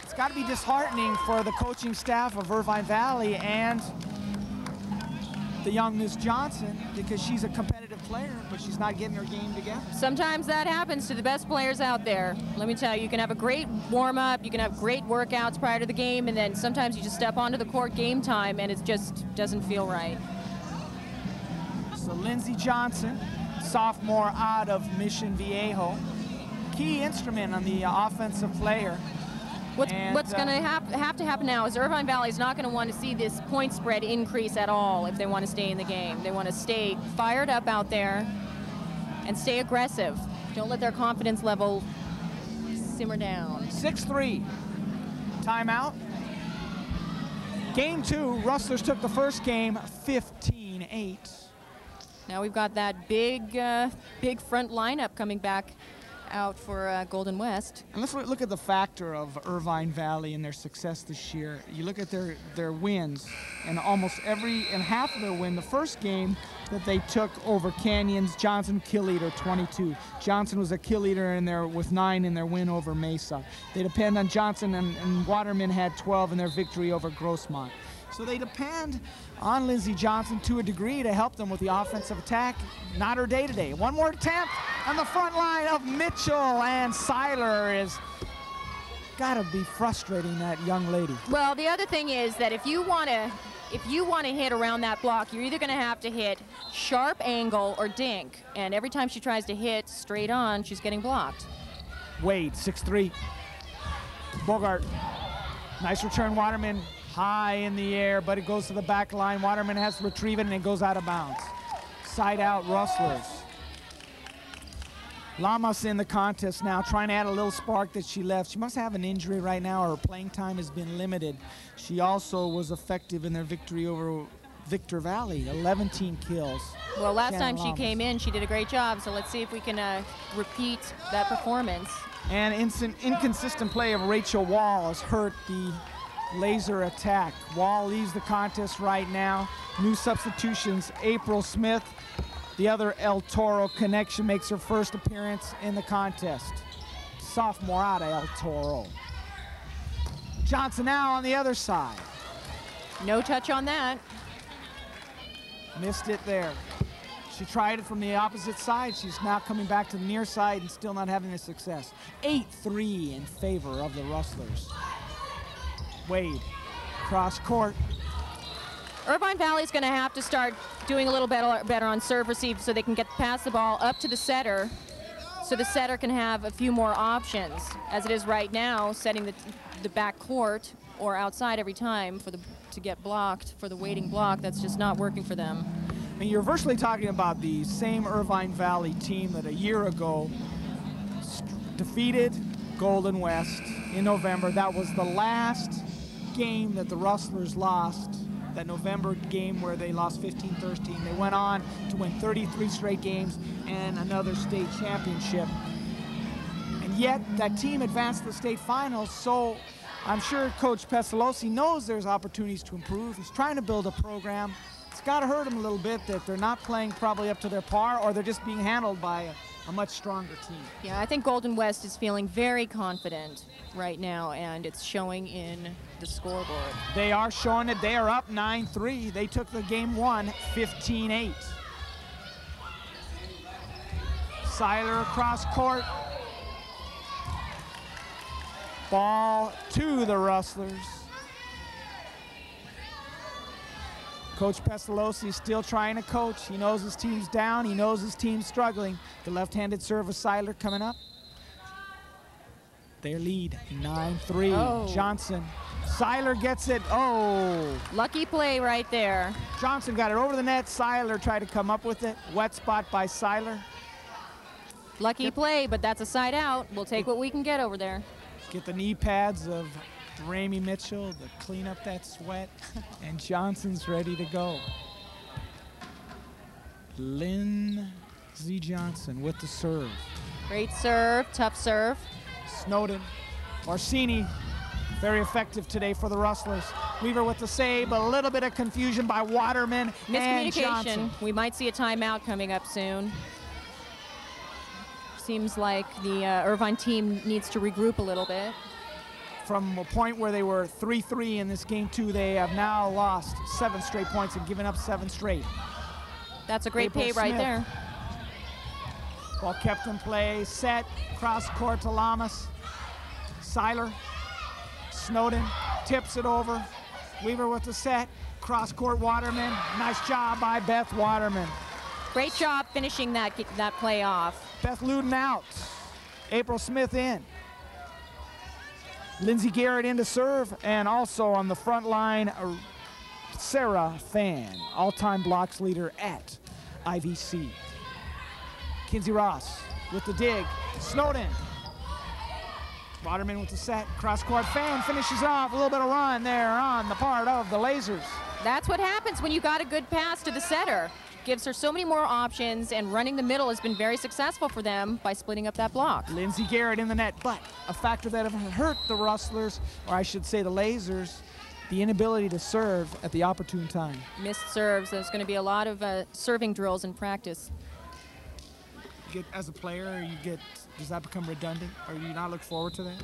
It's got to be disheartening for the coaching staff of Irvine Valley and the young Miss Johnson, because she's a competitive player, but she's not getting her game together. Sometimes that happens to the best players out there. Let me tell you, you can have a great warm-up, you can have great workouts prior to the game, and then sometimes you just step onto the court game time and it just doesn't feel right. So Lindsey Johnson, sophomore out of Mission Viejo, key instrument on the offensive player. What's going to have to happen now is Irvine Valley is not going to want to see this point spread increase at all if they want to stay in the game. They want to stay fired up out there and stay aggressive. Don't let their confidence level simmer down. 6-3. Timeout. Game 2, Rustlers took the first game 15-8. Now we've got that big front lineup coming back out for Golden West. And let's look at the factor of Irvine Valley and their success this year. You look at their wins, and half of their win, the first game that they took over Canyons, Johnson kill leader 22. Johnson was a kill leader in there with 9 in their win over Mesa. They depend on Johnson, and Waterman had 12 in their victory over Grossmont. So they depend on Lindsey Johnson to a degree to help them with the offensive attack. Not her day today. One more attempt on the front line of Mitchell, and Seiler is gotta be frustrating that young lady. Well, the other thing is that if you want to hit around that block, you're either going to have to hit sharp angle or dink. And every time she tries to hit straight on, she's getting blocked. Wade, 6'3". Bogart, nice return. Waterman high in the air, but it goes to the back line. Waterman has to retrieve it, and it goes out of bounds. Side out, Rustlers. Lamas in the contest now, trying to add a little spark that she left. She must have an injury right now, or her playing time has been limited. She also was effective in their victory over Victor Valley, 11 team kills. Well, last time she came in, she did a great job, so let's see if we can repeat that performance. And inconsistent play of Rachel Wall has hurt the laser attack. Wall leaves the contest right now. New substitutions, April Smith. The other El Toro connection makes her first appearance in the contest. Sophomore out of El Toro. Johnson now on the other side. No touch on that. Missed it there. She tried it from the opposite side. She's now coming back to the near side and still not having the success. 8-3 in favor of the Rustlers. Wade, cross court. Irvine Valley's going to have to start doing a little better on serve receive so they can get pass the ball up to the setter, so the setter can have a few more options. As it is right now, setting the back court or outside every time to get blocked for the waiting block, that's just not working for them. And you're virtually talking about the same Irvine Valley team that a year ago defeated Golden West in November. That was the last game that the Rustlers lost, that November game where they lost 15-13. They went on to win 33 straight games and another state championship. And yet that team advanced to the state finals, so I'm sure Coach Pesalosi knows there's opportunities to improve. He's trying to build a program. It's got to hurt him a little bit that they're not playing probably up to their par, or they're just being handled by a much stronger team. Yeah, I think Golden West is feeling very confident right now, and it's showing in the scoreboard. They are showing it. They are up 9-3. They took the game 1, 15-8. Seiler across court. Ball to the Rustlers. Coach Pesalosi is still trying to coach. He knows his team's down. He knows his team's struggling. The left-handed serve of Seiler coming up. Their lead, 9-3. Oh. Johnson. Seiler gets it. Oh. Lucky play right there. Johnson got it over the net. Seiler tried to come up with it. Wet spot by Seiler. Lucky play, but that's a side out. We'll take what we can get over there. Get the knee pads of Ramey Mitchell to clean up that sweat, and Johnson's ready to go. Lindsey Johnson with the serve. Great serve, tough serve. Snowden, Orsini, very effective today for the Rustlers. Weaver with the save, a little bit of confusion by Waterman and Johnson. We might see a timeout coming up soon. Seems like the Irvine team needs to regroup a little bit. From a point where they were 3-3 in this game 2, they have now lost 7 straight points and given up 7 straight. That's a great April pay right Smith. there. Ball kept in play, set, cross court to Lamas. Seiler, Snowden, tips it over. Weaver with the set, cross court Waterman. Nice job by Beth Waterman. Great job finishing that play off. Beth Luden out. April Smith in. Lindsey Garrett in to serve, and also on the front line, Sarah Fan, all-time blocks leader at IVC. Kinsey Ross with the dig. Snowden. Waterman with the set. Cross-court. Fan finishes off. A little bit of run there on the part of the Lasers. That's what happens when you got a good pass to the setter. Gives her so many more options, and running the middle has been very successful for them by splitting up that block. Lindsey Garrett in the net, but a factor that have hurt the Rustlers, or I should say the Lasers, the inability to serve at the opportune time. Missed serves. There's going to be a lot of serving drills in practice. As a player, does that become redundant, or do you not look forward to that?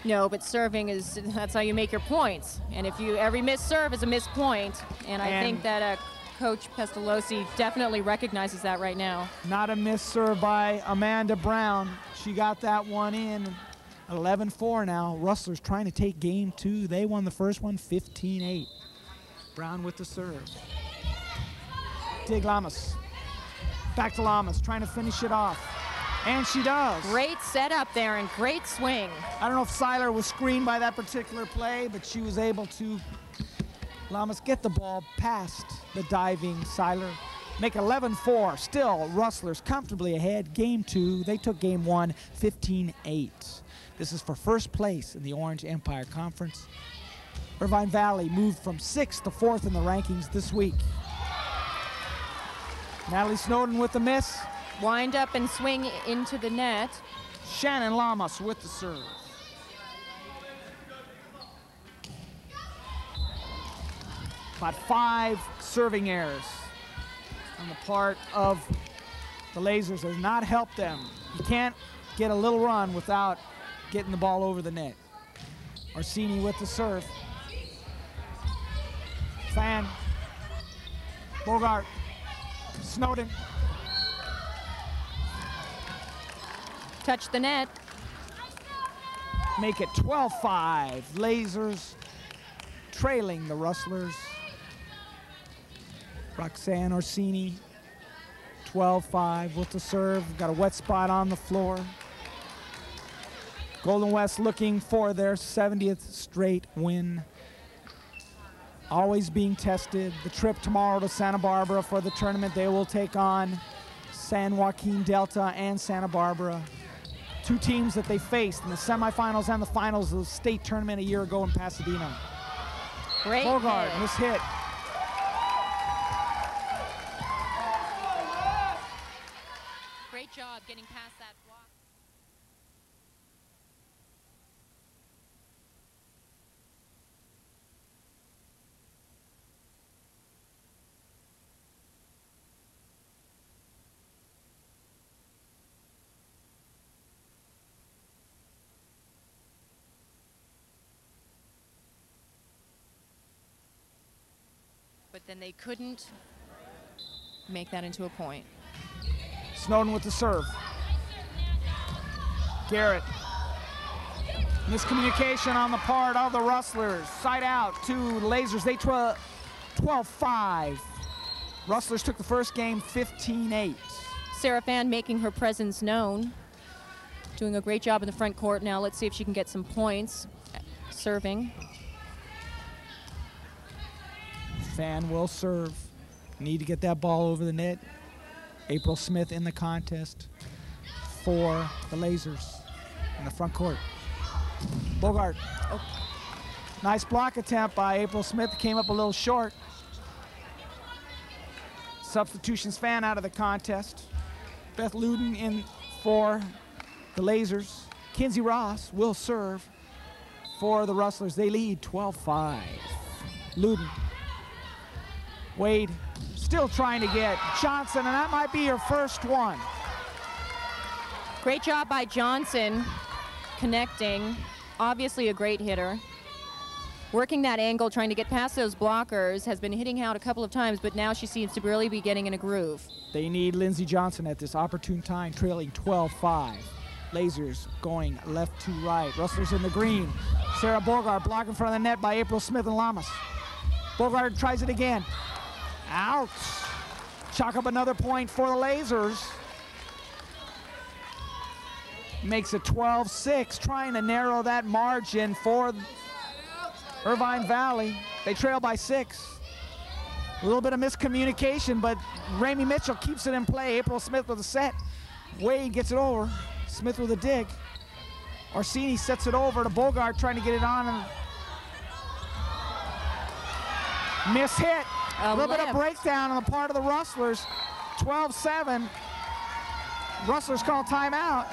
No, but serving that's how you make your points. And if every missed serve is a missed point, and I think that Coach Pestalozzi definitely recognizes that right now. Not a missed serve by Amanda Brown. She got that one in. 11-4 now. Rustlers trying to take game 2. They won the first one 15-8. Brown with the serve. Dig Lamas. Back to Lamas, trying to finish it off. And she does. Great setup there and great swing. I don't know if Seiler was screened by that particular play, but she was able to, Lamas, get the ball past the diving Seiler. Make 11-4. Still, Rustlers comfortably ahead. Game 2, they took game 1, 15-8. This is for first place in the Orange Empire Conference. Irvine Valley moved from 6th to 4th in the rankings this week. Natalie Snowden with the miss. Wind up and swing into the net. Shannon Lamas with the serve. About 5 serving errors on the part of the Lasers has not helped them. You can't get a little run without getting the ball over the net. Orsini with the serve. Fan. Bogart. Snowden. Touch the net. Make it 12-5. Lasers trailing the Rustlers. Roxanne Orsini, 12-5 with the serve. Got a wet spot on the floor. Golden West looking for their 70th straight win. Always being tested. The trip tomorrow to Santa Barbara for the tournament. They will take on San Joaquin Delta and Santa Barbara. 2 teams that they faced in the semifinals and the finals of the state tournament a year ago in Pasadena. Great Bogart, hit. mishit. Great job getting past that block. But then they couldn't make that into a point. Snowden with the serve. Garrett. Miscommunication on the part of the Rustlers. Side out to Lasers. They 12-5. Rustlers took the first game 15-8. Sarah Fan making her presence known. Doing a great job in the front court now. Let's see if she can get some points. Serving. Fan will serve. Need to get that ball over the net. April Smith in the contest for the Lasers in the front court. Bogart. Oh. Nice block attempt by April Smith. Came up a little short. Substitutions. Fan out of the contest. Beth Luden in for the Lasers. Kinsey Ross will serve for the Rustlers. They lead 12-5. Luden. Wade still trying to get Johnson, and that might be her first one. Great job by Johnson connecting. Obviously a great hitter. Working that angle, trying to get past those blockers, has been hitting out a couple of times, but now she seems to really be getting in a groove. They need Lindsey Johnson at this opportune time, trailing 12-5. Lasers going left to right. Rustlers in the green. Sarah Bogart blocked in front of the net by April Smith and Lamas. Bogart tries it again. Out. Chalk up another point for the Lasers. makes it 12-6, trying to narrow that margin for Irvine Valley. They trail by 6. A little bit of miscommunication, but Ramey Mitchell keeps it in play. April Smith with a set. Wade gets it over. Smith with a dig. Orsini sets it over to Bogart, trying to get it on. And miss hit. A little bit of breakdown on the part of the Rustlers. 12-7. Rustlers call timeout.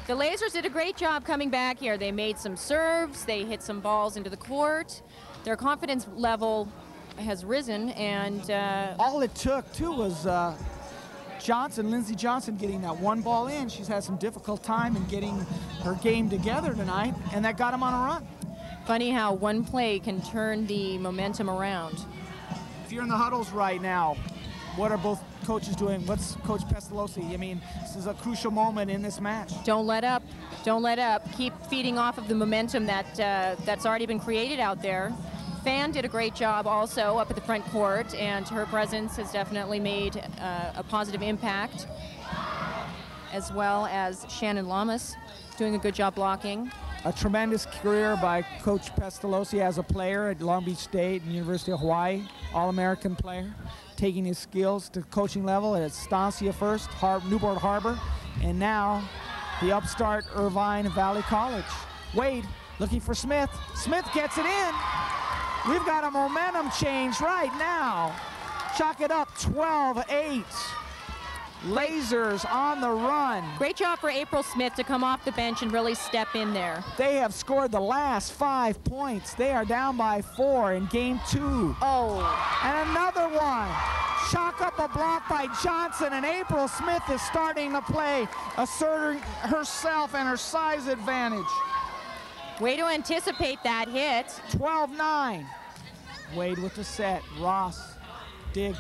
The Lasers did a great job coming back here. They made some serves. They hit some balls into the court. Their confidence level has risen, and all it took too was Lindsey Johnson getting that one ball in. She's had some difficult time in getting her game together tonight, and that got him on a run. Funny how one play can turn the momentum around. If you're in the huddles right now, what are both coaches doing? What's Coach Pestalozzi? I mean, this is a crucial moment in this match. Don't let up. Don't let up. Keep feeding off of the momentum that that's already been created out there. Fan did a great job also up at the front court, and her presence has definitely made a positive impact, as well as Shannon Lamas doing a good job blocking. A tremendous career by Coach Pestalozzi as a player at Long Beach State and University of Hawaii, All-American player, taking his skills to coaching level at Estancia first, Newport Harbor, and now the upstart Irvine Valley College. Wade looking for Smith. Smith gets it in. We've got a momentum change right now. Chalk it up, 12-8. Lasers on the run. Great job for April Smith to come off the bench and really step in there. They have scored the last 5 points. They are down by 4 in game 2. Oh. And another one. Chalk up a block by Johnson, and April Smith is starting to play, asserting herself and her size advantage. Way to anticipate that hit. 12-9. Wade with the set. Ross, dig.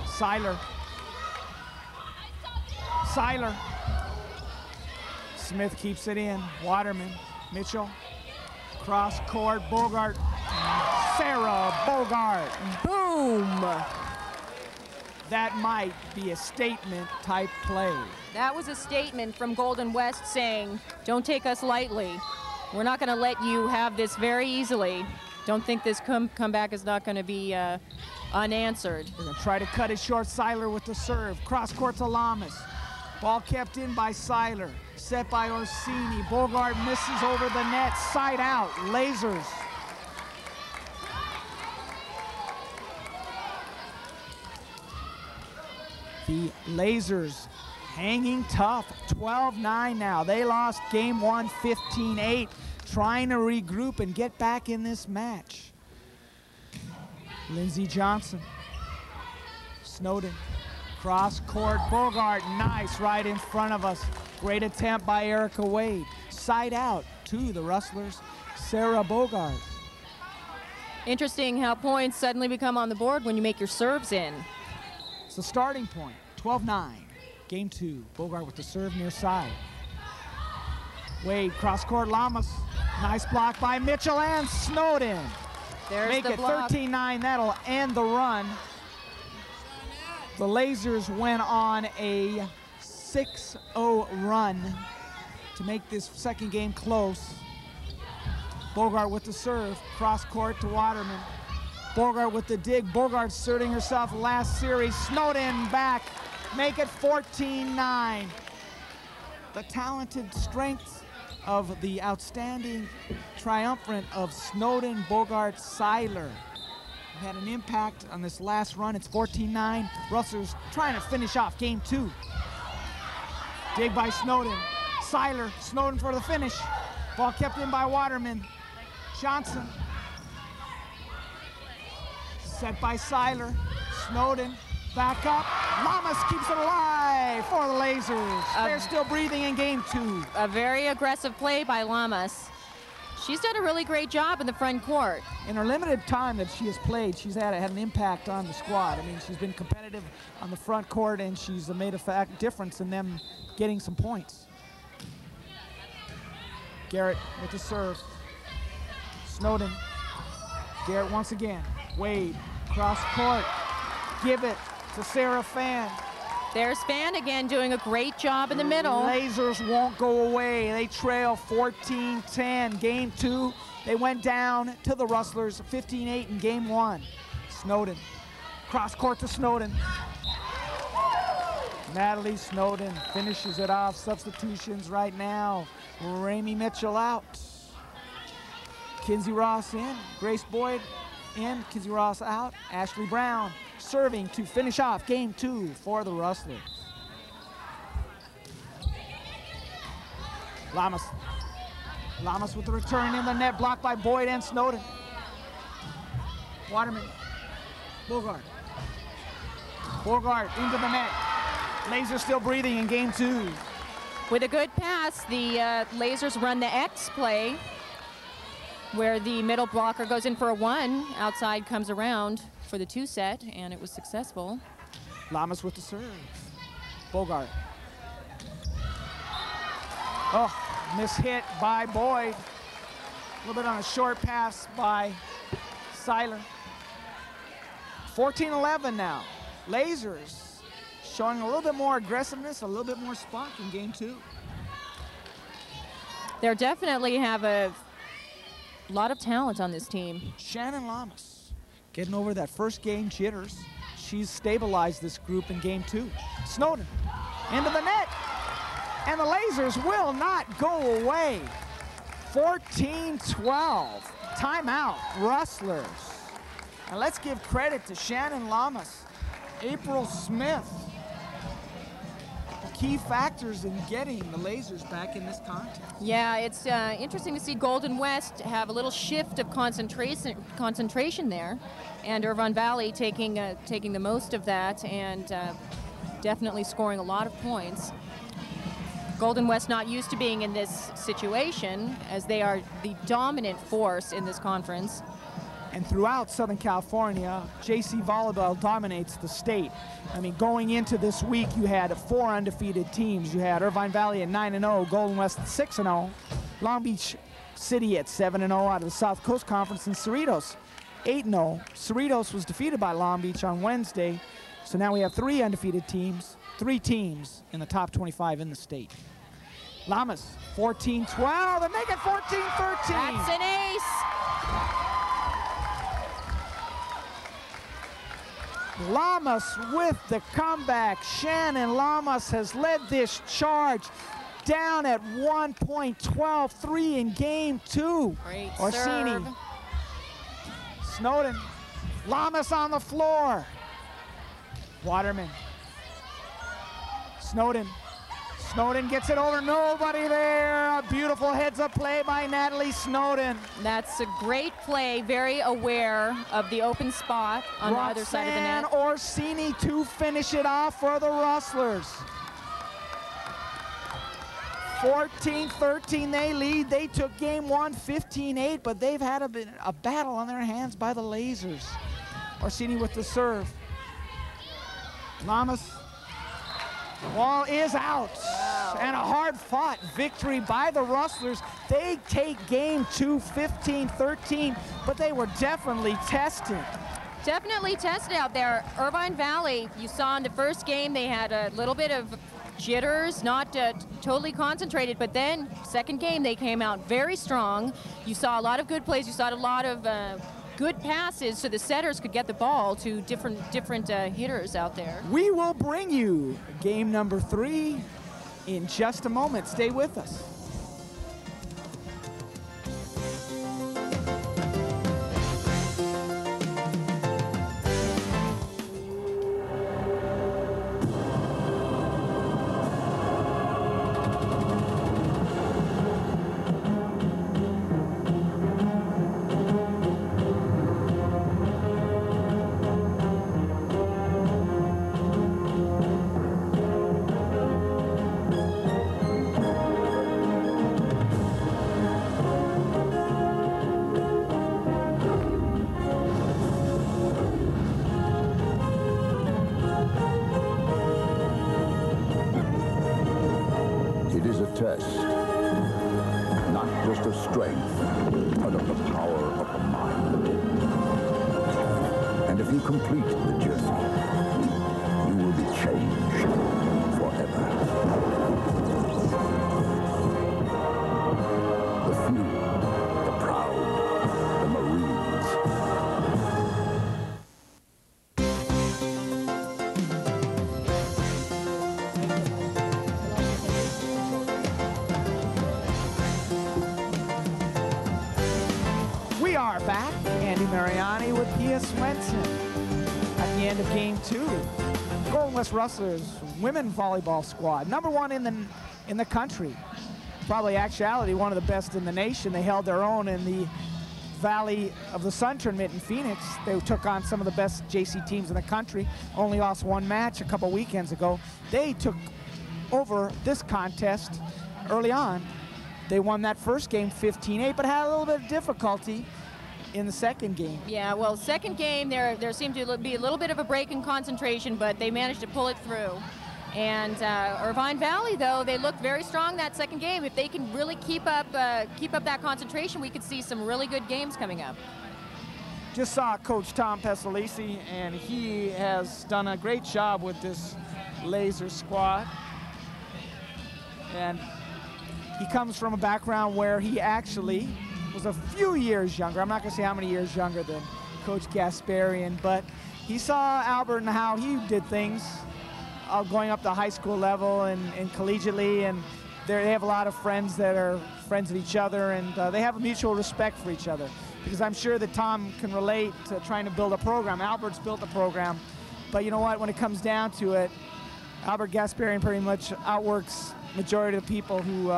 Seiler. Smith keeps it in. Waterman, Mitchell, cross court, Bogart, Sarah Bogart. Boom! That might be a statement type play. That was a statement from Golden West saying, don't take us lightly. We're not going to let you have this very easily. Don't think this comeback is not going to be unanswered. They're going to try to cut it short. Seiler with the serve. Cross court to Lamas. Ball kept in by Seiler. Set by Orsini. Bogart misses over the net. Side out. Lasers. The Lasers hanging tough. 12-9 now. They lost game 1, 15-8. Trying to regroup and get back in this match. Lindsey Johnson. Snowden. Cross court. Bogart. Nice right in front of us. Great attempt by Erica Wade. Side out to the Rustlers. Sarah Bogart. Interesting how points suddenly become on the board when you make your serves in. It's the starting point. 12-9. Game 2. Bogart with the serve near side. Wade, cross court, Lamas. Nice block by Mitchell and Snowden. There's Make the it block. 13-9. That'll end the run. The Lasers went on a 6-0 run to make this second game close. Bogart with the serve. Cross court to Waterman. Bogart with the dig. Bogart asserting herself last series. Snowden back. Make it 14-9. The talented strength of the outstanding triumvirate of Snowden, Bogart, Seiler had an impact on this last run. It's 14-9. Rustlers trying to finish off game 2. Dig by Snowden. Seiler, Snowden for the finish. Ball kept in by Waterman. Johnson. Set by Seiler. Snowden. Back up. Lamas keeps it alive for the Lasers. They're still breathing in game 2. A very aggressive play by Lamas. She's done a really great job in the front court. In her limited time that she has played, she's had an impact on the squad. I mean, she's been competitive on the front court, and she's made a difference in them getting some points. Garrett with the serve. Snowden. Garrett once again. Wade, cross court. Give it to Sarah Fan. There's Fan again doing a great job in the middle. Lasers won't go away. They trail 14-10. Game 2, they went down to the Rustlers, 15-8 in game 1. Snowden, cross court to Snowden. Natalie Snowden finishes it off. Substitutions right now. Ramey Mitchell out. Kinsey Ross in. Grace Boyd in. Kinsey Ross out. Ashley Brown serving to finish off game 2 for the Rustlers. Lamas. Lamas with the return in the net, blocked by Boyd and Snowden. Waterman. Bogart. Bogart into the net. Lasers still breathing in game 2. With a good pass, the Lasers run the X play, where the middle blocker goes in for a 1. Outside comes around for the 2 set, and it was successful. Lamas with the serve. Bogart. Oh, mishit by Boyd. A little bit on a short pass by Seiler. 14-11 now. Lasers showing a little bit more aggressiveness, a little bit more spunk in game 2. They definitely have a lot of talent on this team. Shannon Lamas getting over that first game jitters. She's stabilized this group in game 2. Snowden into the net, and the Lasers will not go away. 14-12, timeout, Rustlers. And let's give credit to Shannon Lamas, April Smith, key factors in getting the Lasers back in this contest. Yeah, it's interesting to see Golden West have a little shift of concentration there, and Irvine Valley taking the most of that and definitely scoring a lot of points. Golden West not used to being in this situation, as they are the dominant force in this conference. And throughout Southern California, JC Volleyball dominates the state. I mean, going into this week, you had 4 undefeated teams. You had Irvine Valley at 9-0, Golden West at 6-0, Long Beach City at 7-0 out of the South Coast Conference, and Cerritos 8-0. Cerritos was defeated by Long Beach on Wednesday, so now we have 3 undefeated teams, 3 teams in the top 25 in the state. Lamas, 14-12, and make it 14-13. That's an ace. Lamas with the comeback. Shannon Lamas has led this charge down at 1 point, 12-3 in game 2. Great Orsini. serve. Snowden. Lamas on the floor. Waterman. Snowden. Snowden gets it over, nobody there. A beautiful heads-up play by Natalie Snowden. That's a great play, very aware of the open spot on the other side of the net. Orsini to finish it off for the Rustlers. 14-13 they lead. They took game 1 15-8, but they've had a battle on their hands by the Lasers. Orsini with the serve. Lamas. Ball is out. Wow. And a hard-fought victory by the Rustlers. They take game 2 15-13, but they were definitely tested. Definitely tested out there. Irvine Valley, you saw in the first game, they had a little bit of jitters, not totally concentrated, but then second game they came out very strong. You saw a lot of good plays. You saw a lot of good passes so the setters could get the ball to different hitters out there. We will bring you game number 3 in just a moment. Stay with us. Test, not just of strength, but of the power of the mind. And if you complete the journey, you will be changed. Sophia Swenson at the end of game 2. Golden West Rustlers women volleyball squad, #1 in the country. Probably actuality one of the best in the nation. They held their own in the Valley of the Sun tournament in Phoenix. They took on some of the best JC teams in the country. Only lost 1 match a couple weekends ago. They took over this contest early on. They won that first game 15-8, but had a little bit of difficulty in the second game. Yeah, well, second game, there seemed to be a little bit of a break in concentration, but they managed to pull it through. And Irvine Valley, though, they looked very strong that second game. If they can really keep up that concentration, we could see some really good games coming up. Just saw Coach Tom Pestalisi, and he has done a great job with this Laser squad. And he comes from a background where he actually was a few years younger. I'm not going to say how many years younger than Coach Gasparian, but he saw Albert and how he did things going up to high school level and collegiately, and they have a lot of friends that are friends of each other, and they have a mutual respect for each other, because I'm sure that Tom can relate to trying to build a program. Albert's built a program, but you know what, when it comes down to it, Albert Gasparian pretty much outworks majority of the people who,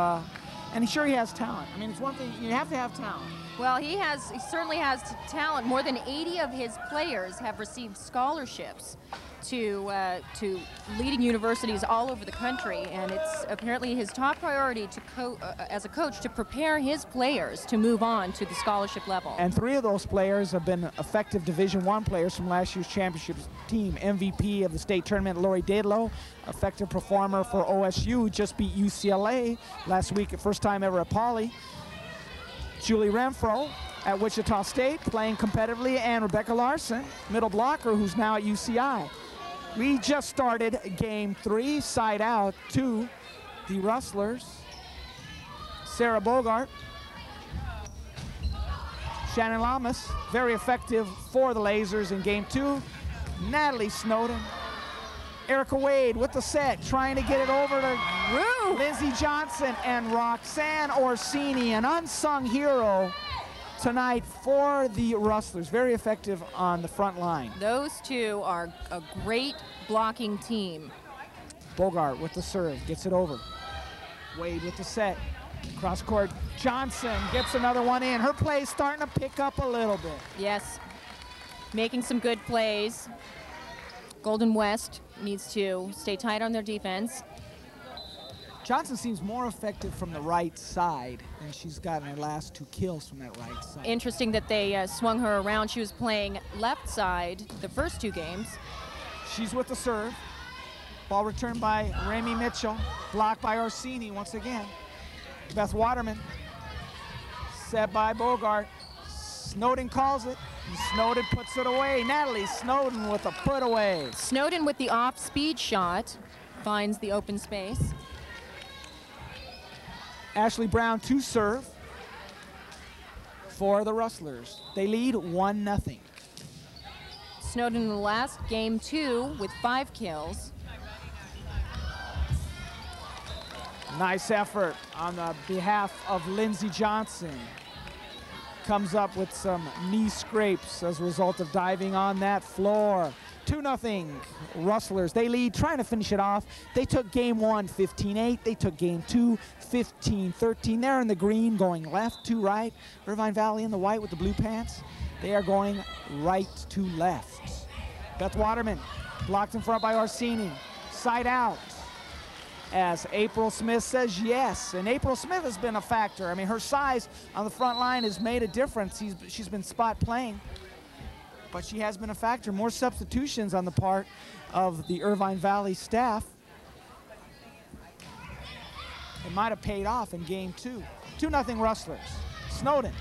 and sure, he has talent. I mean, it's one thing, you have to have talent. Well, he certainly has talent. More than 80 of his players have received scholarships to leading universities all over the country, and it's apparently his top priority to as a coach to prepare his players to move on to the scholarship level. And 3 of those players have been effective Division I players from last year's championship team. MVP of the state tournament, Lori Dadlow, effective performer for OSU, just beat UCLA last week, first time ever at Poly. Julie Renfro at Wichita State, playing competitively, and Rebecca Larson, middle blocker, who's now at UCI. We just started game 3, side out to the Rustlers. Sarah Bogart, Shannon Lamas, very effective for the Lasers in game 2. Natalie Snowden, Erica Wade with the set, trying to get it over to Lindsey Johnson, and Roxanne Orsini, an unsung hero tonight for the Rustlers. Very effective on the front line. Those two are a great blocking team. Bogart with the serve, gets it over. Wade with the set. Cross court, Johnson gets another one in. Her play's starting to pick up a little bit. Yes, making some good plays. Golden West needs to stay tight on their defense. Johnson seems more effective from the right side, and she's gotten her last 2 kills from that right side. Interesting that they swung her around. She was playing left side the first 2 games. She's with the serve. Ball returned by Remy Mitchell, blocked by Orsini once again. Beth Waterman, set by Bogart. Snowden calls it, and Snowden puts it away. Natalie Snowden with a put away. Snowden with the off-speed shot finds the open space. Ashley Brown to serve for the Rustlers. They lead 1-0. Snowden in the last game 2 with 5 kills. Nice effort on the behalf of Lindsey Johnson. Comes up with some knee scrapes as a result of diving on that floor. 2-0 Rustlers. They lead, trying to finish it off. They took game 1 15-8. They took game 2 15-13. They're in the green, going left to right. Irvine Valley in the white with the blue pants. They are going right to left. Beth Waterman blocked in front by Orsini. Side out as April Smith says yes. And April Smith has been a factor. I mean, her size on the front line has made a difference. She's been spot playing, but she has been a factor. More substitutions on the part of the Irvine Valley staff. It might have paid off in game 2. 2-0 Rustlers. Snowden.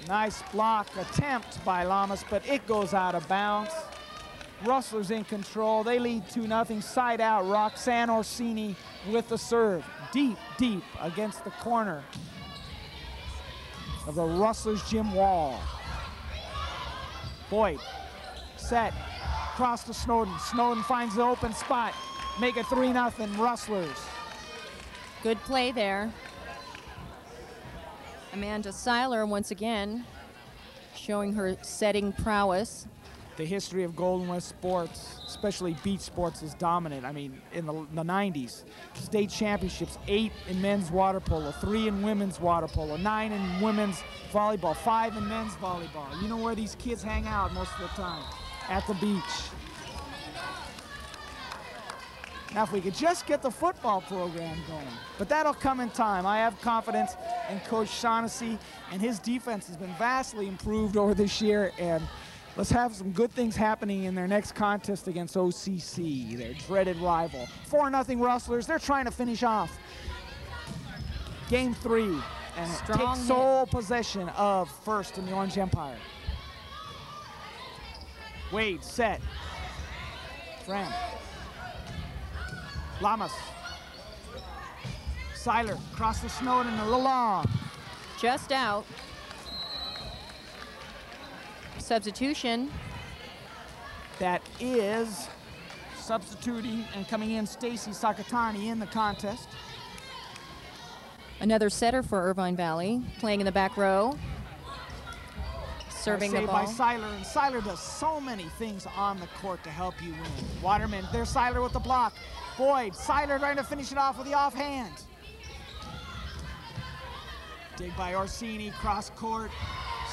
Nice block attempt by Lamas, but it goes out of bounds. Rustlers in control. They lead 2-0. Side out, Roxanne Orsini with the serve. Deep, deep against the corner of the Rustlers gym wall. Boyd, set, cross to Snowden. Snowden finds the open spot. Make it 3-0 Rustlers. Good play there. Amanda Seiler once again showing her setting prowess. The history of Golden West sports, especially beach sports, is dominant. I mean, in the 90s, state championships, 8 in men's water polo, 3 in women's water polo, 9 in women's volleyball, 5 in men's volleyball. You know where these kids hang out most of the time? At the beach. Now, if we could just get the football program going, but that'll come in time. I have confidence in Coach Shaughnessy, and his defense has been vastly improved over this year, and let's have some good things happening in their next contest against OCC, their dreaded rival. 4-0 Rustlers. They're trying to finish off game 3 and take sole possession of first in the Orange Empire. Wade, set. Fram. Lamas. Seiler, across the Snowden, a little long. Just out. Substitution. That is substituting and coming in Stacy Sakatani in the contest. Another setter for Irvine Valley, playing in the back row. Serving the ball. By Seiler, and Seiler does so many things on the court to help you win. Waterman, there's Seiler with the block. Boyd, Seiler trying to finish it off with the offhand. Dig by Orsini, cross court.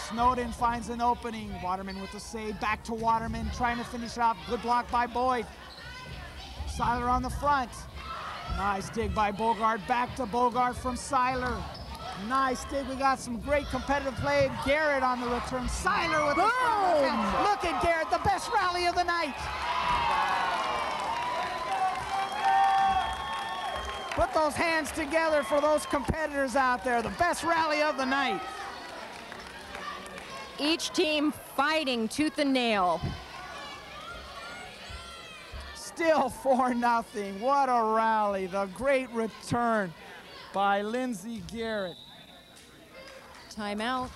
Snowden finds an opening. Waterman with the save, back to Waterman, trying to finish it off. Good block by Boyd. Seiler on the front. Nice dig by Bogart, back to Bogart from Seiler. Nice dig, we got some great competitive play. Garrett on the return. Seiler with the front. Look at Garrett, the best rally of the night. Put those hands together for those competitors out there. The best rally of the night. Each team fighting tooth and nail. Still 4-0. What a rally. The great return by Lindsey Garrett. Timeout.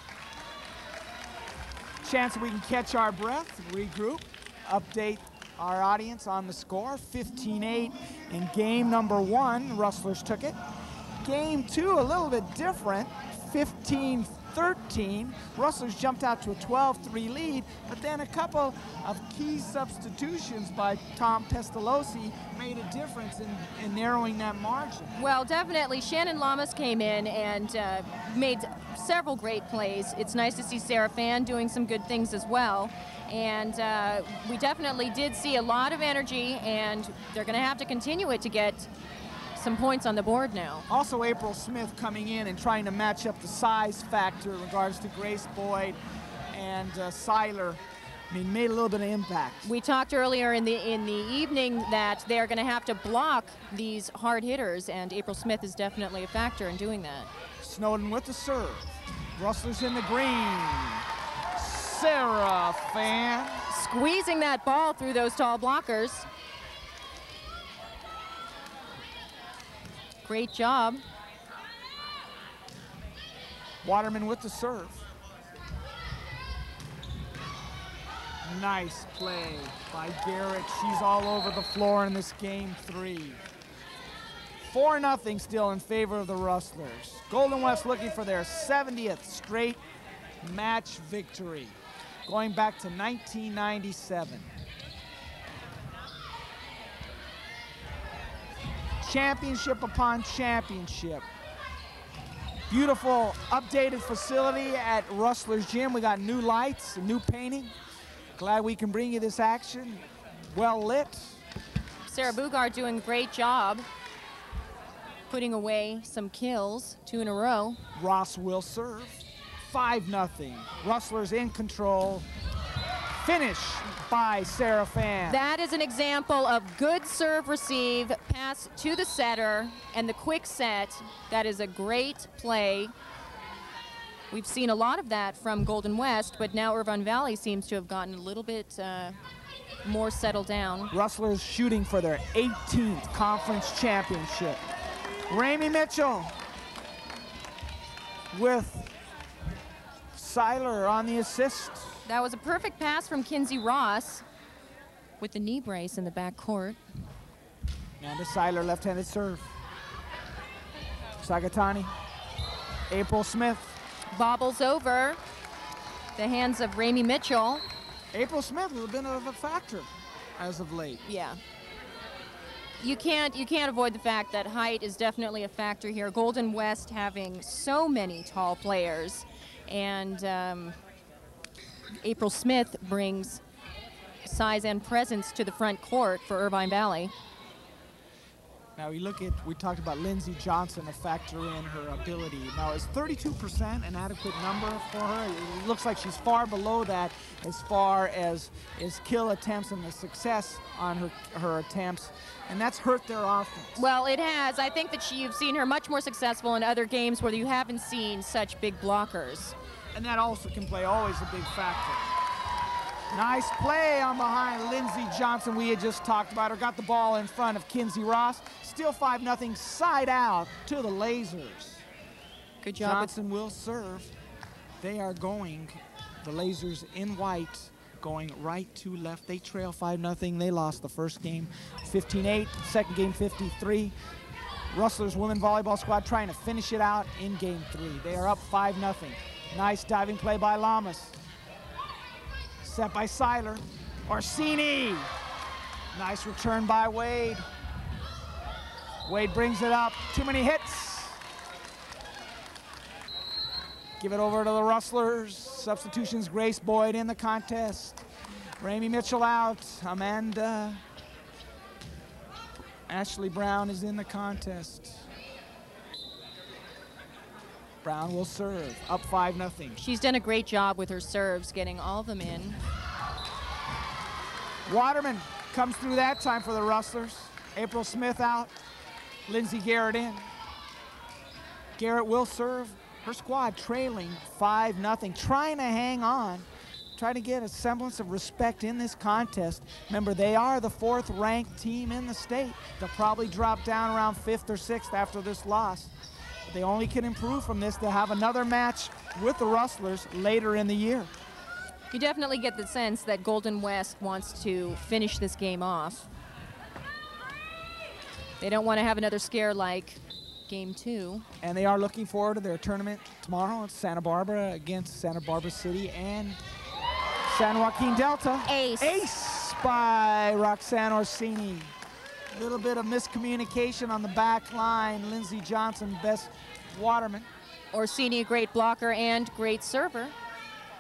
Chance we can catch our breath, regroup, update our audience on the score. 15-8 in game number 1. Rustlers took it. Game 2, a little bit different. 15-13. Rustlers jumped out to a 12-3 lead, but then a couple of key substitutions by Tom Pestalozzi made a difference in narrowing that margin. Well, definitely. Shannon Lamas came in and made several great plays. It's nice to see Sarah Fan doing some good things as well. And we definitely did see a lot of energy, and they're going to have to continue it to get some points on the board now. Also, April Smith coming in and trying to match up the size factor in regards to Grace Boyd and Seiler. I mean, made a little bit of impact. We talked earlier in the evening that they're going to have to block these hard hitters, and April Smith is definitely a factor in doing that. Snowden with the serve. Rustlers in the green. Sarah Fan. Squeezing that ball through those tall blockers. Great job. Waterman with the serve. Nice play by Garrett. She's all over the floor in this game 3. 4-0 still in favor of the Rustlers. Golden West looking for their 70th straight match victory, going back to 1997. Championship upon championship. Beautiful updated facility at Rustlers Gym. We got new lights, new painting. Glad we can bring you this action. Well lit. Sarah Bugard doing a great job putting away some kills, 2 in a row. Ross will serve. 5-0. Rustlers in control. Finish by Sarah Fan. That is an example of good serve receive, pass to the setter, and the quick set. That is a great play. We've seen a lot of that from Golden West, but now Irvine Valley seems to have gotten a little bit more settled down. Rustlers shooting for their 18th conference championship. Ramey Mitchell with Seiler on the assist. That was a perfect pass from Kinsey Ross with the knee brace in the back court. Amanda Seiler, left-handed serve. Sagatani. April Smith. Bobbles over. the hands of Ramey Mitchell. April Smith has been of a factor as of late. Yeah. You can't avoid the fact that height is definitely a factor here. Golden West having so many tall players, and April Smith brings size and presence to the front court for Irvine Valley. Now we talked about Lindsey Johnson, a factor in her ability. Now is 32% an adequate number for her? It looks like she's far below that as far as kill attempts and the success on her attempts, and that's hurt their offense. Well, it has. I think that you've seen her much more successful in other games where you haven't seen such big blockers. And that also can play always a big factor. Nice play on behind Lindsey Johnson. We had just talked about her. Got the ball in front of Kinsey Ross. Still 5-0 side out to the Lasers. Good job. Johnson will serve. They are going, the Lasers in white, going right to left. They trail 5-0. They lost the first game 15-8, second game 53. Rustlers women volleyball squad trying to finish it out in game 3. They are up 5-0. Nice diving play by Lamas. Set by Seiler. Orsini. Nice return by Wade. Wade brings it up. Too many hits. Give it over to the Rustlers. Substitutions, Grace Boyd in the contest. Ramey Mitchell out. Amanda. Ashley Brown is in the contest. Brown will serve, up 5-0. She's done a great job with her serves, getting all of them in. Waterman comes through that time for the Rustlers. April Smith out, Lindsey Garrett in. Garrett will serve, her squad trailing 5-0, trying to hang on, trying to get a semblance of respect in this contest. Remember, they are the 4th ranked team in the state. They'll probably drop down around 5th or 6th after this loss. They only can improve from this to have another match with the Rustlers later in the year. You definitely get the sense that Golden West wants to finish this game off. They don't want to have another scare like game 2. And they are looking forward to their tournament tomorrow in Santa Barbara against Santa Barbara City and San Joaquin Delta. Ace. Ace by Roxanne Orsini. A little bit of miscommunication on the back line. Lindsey Johnson, best Waterman. Orsini, a great blocker and great server.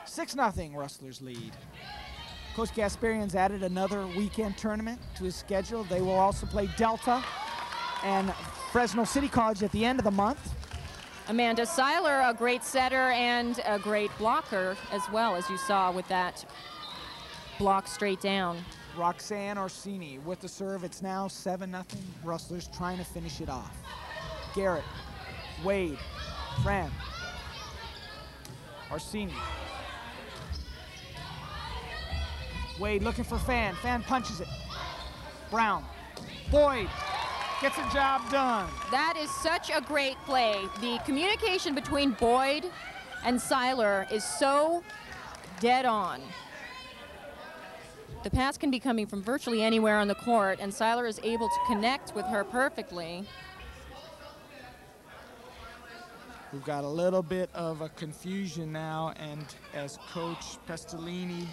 6-0 Rustlers lead. Coach Gasparian's added another weekend tournament to his schedule. They will also play Delta and Fresno City College at the end of the month. Amanda Seiler, a great setter and a great blocker as well, as you saw with that block straight down. Roxanne Orsini with the serve. It's now 7-0. Rustlers trying to finish it off. Garrett, Wade, Fran, Orsini. Wade looking for Fan. Fan punches it. Brown. Boyd gets the job done. That is such a great play. The communication between Boyd and Seiler is so dead on. The pass can be coming from virtually anywhere on the court, and Seiler is able to connect with her perfectly. We've got a little bit of a confusion now, and as Coach Pestolini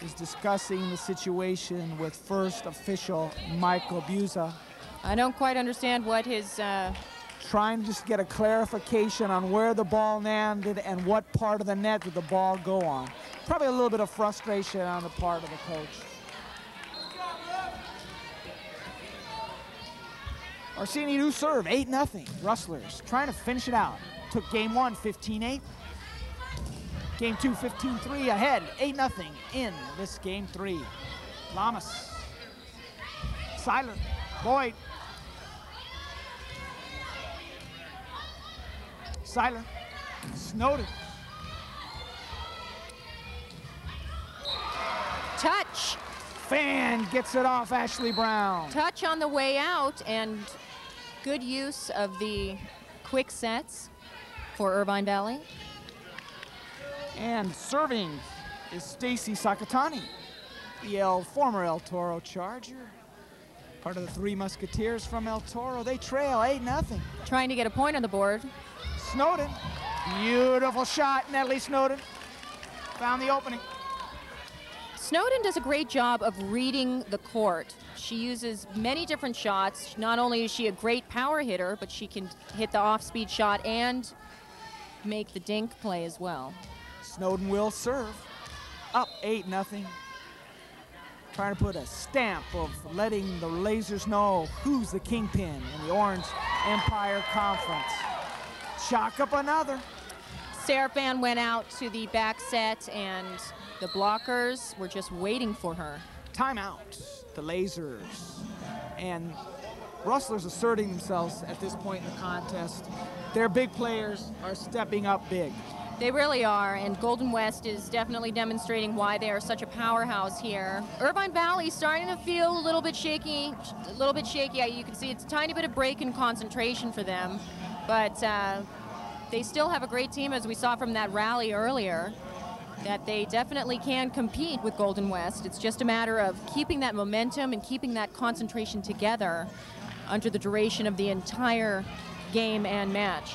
is discussing the situation with first official Michael Buza. I don't quite understand what his... Trying to just get a clarification on where the ball landed and what part of the net did the ball go on. Probably a little bit of frustration on the part of the coach. Orsini to serve, 8-0. Rustlers trying to finish it out. Took game 1, 15-8. Game 2, 15-3 ahead, 8-0 in this game 3. Lamas, Seiler, Boyd. Seiler, Snowden. Touch. Fan gets it off Ashley Brown. Touch on the way out, and good use of the quick sets for Irvine Valley. And serving is Stacy Sakatani, the former El Toro Charger. Part of the Three Musketeers from El Toro. They trail 8-0. Trying to get a point on the board. Snowden, beautiful shot, Natalie Snowden. found the opening. Snowden does a great job of reading the court. She uses many different shots. Not only is she a great power hitter, but she can hit the off-speed shot and make the dink play as well. Snowden will serve. Up 8-0. Trying to put a stamp of letting the Lasers know who's the kingpin in the Orange Empire Conference. Chalk up another. Seraphan went out to the back set, and the blockers were just waiting for her. Timeout. The Lasers and Rustlers asserting themselves at this point in the contest. Their big players are stepping up big. They really are, and Golden West is definitely demonstrating why they are such a powerhouse here. Irvine Valley starting to feel a little bit shaky. You can see it's a tiny bit of break in concentration for them, but they still have a great team, as we saw from that rally earlier, that they definitely can compete with Golden West. It's just a matter of keeping that momentum and keeping that concentration together under the duration of the entire game and match.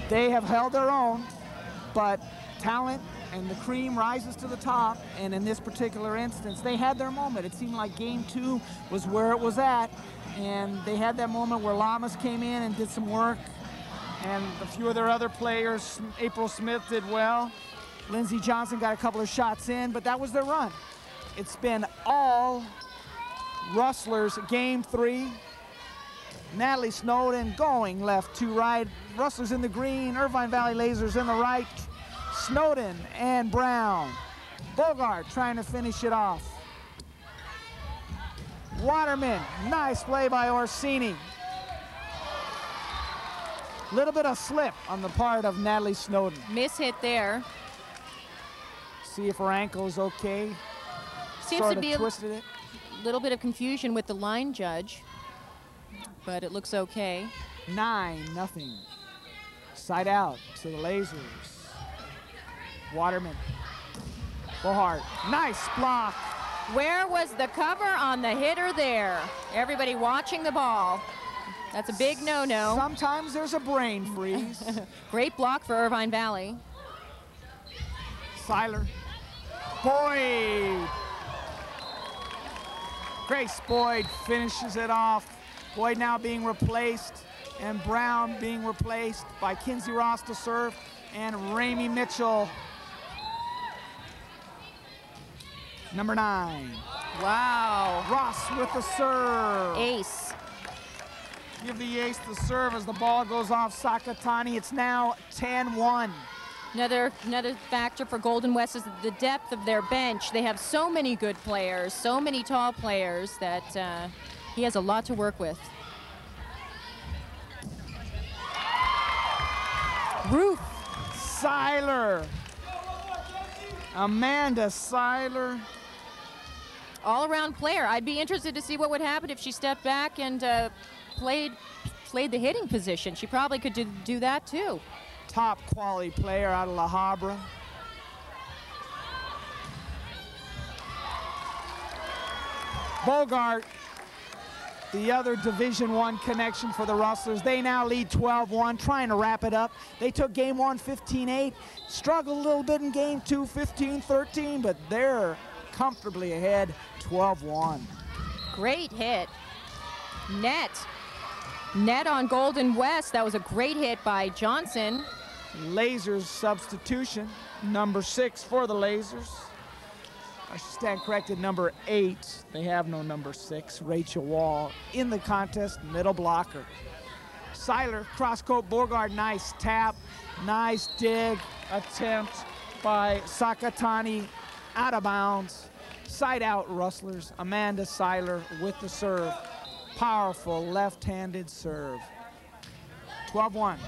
They have held their own, but talent and the cream rises to the top, and in this particular instance, they had their moment. It seemed like game 2 was where it was at, and they had that moment where Lamas came in and did some work, and a few of their other players, April Smith did well. Lindsey Johnson got a couple of shots in, but that was their run. It's been all Rustlers game 3. Natalie Snowden going left to right. Rustlers in the green, Irvine Valley Lasers in the right. Snowden and Brown. Bogart trying to finish it off. Waterman, nice play by Orsini. Little bit of slip on the part of Natalie Snowden. Miss hit there. See if her ankle is okay. Seems sort to of be twisted it. Little bit of confusion with the line judge, but it looks okay. 9-0. Side out to the Lasers. Waterman. Bohart. Nice block. Where was the cover on the hitter there? Everybody watching the ball. That's a big no-no. Sometimes there's a brain freeze. Great block for Irvine Valley. Seiler. Boyd. Grace Boyd finishes it off. Boyd now being replaced, and Brown being replaced by Kinsey Ross to serve, and Ramey Mitchell. Number 9. Wow. Ross with the serve. Ace. Give the ace the serve as the ball goes off Sakatani. It's now 10-1. Another factor for Golden West is the depth of their bench. They have so many good players, so many tall players that he has a lot to work with. Ruth. Seiler. Amanda Seiler. All-around player. I'd be interested to see what would happen if she stepped back and played the hitting position. She probably could do that too. Top quality player out of La Habra. Bogart, the other Division I connection for the Rustlers. They now lead 12-1, trying to wrap it up. They took game 1 15-8, struggled a little bit in game 2 15-13, but they're comfortably ahead 12-1. Great hit. Net on Golden West. That was a great hit by Johnson. Lasers substitution, number 6 for the Lasers. I should stand corrected, number 8. They have no number 6. Rachel Wall in the contest, middle blocker. Seiler, cross-court, Bogart, nice tap, nice dig, attempt by Sakatani, out of bounds. Side out Rustlers, Amanda Seiler with the serve. Powerful left-handed serve. 12-1.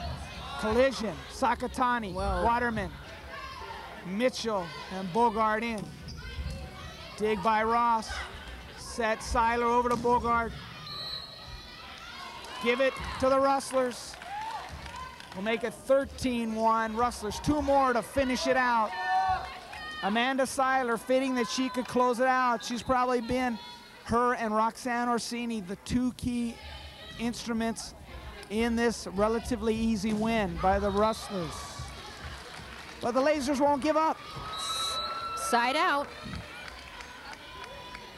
Collision, Sakatani, Whoa. Waterman, Mitchell, and Bogart in. Dig by Ross. Set Seiler over to Bogart. Give it to the Rustlers. We'll make it 13-1. Rustlers, 2 more to finish it out. Amanda Seiler, fitting that she could close it out. She's probably been, her and Roxanne Orsini, the 2 key instruments in this relatively easy win by the Rustlers. but the Lasers won't give up. Side out.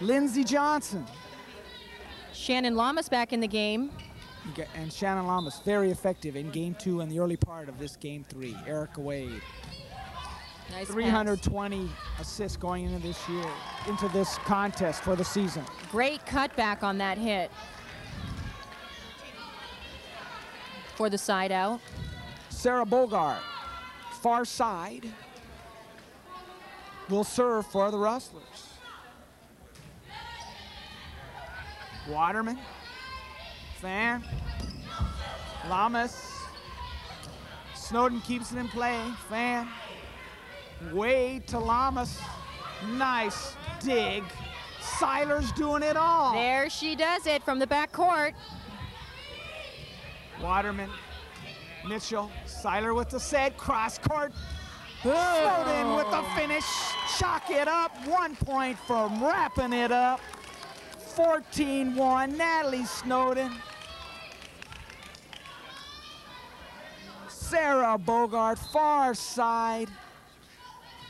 Lindsey Johnson. Shannon Lamas back in the game. And Shannon Lamas, very effective in game 2 and the early part of this game 3. Erica Wade. Nice 320 assists going into this year, into this contest for the season. Great cutback on that hit. For the side out. Sarah Bogart, far side, will serve for the Rustlers. Waterman, Fan, Lamas, Snowden keeps it in play, Fan, Wade to Lamas, nice dig. Seiler's doing it all. There she does it from the back court. Waterman, Mitchell, Seiler with the set, cross court. Snowden with the finish, chalk it up, 1 point for wrapping it up. 14-1, Natalie Snowden. Sarah Bogart, far side,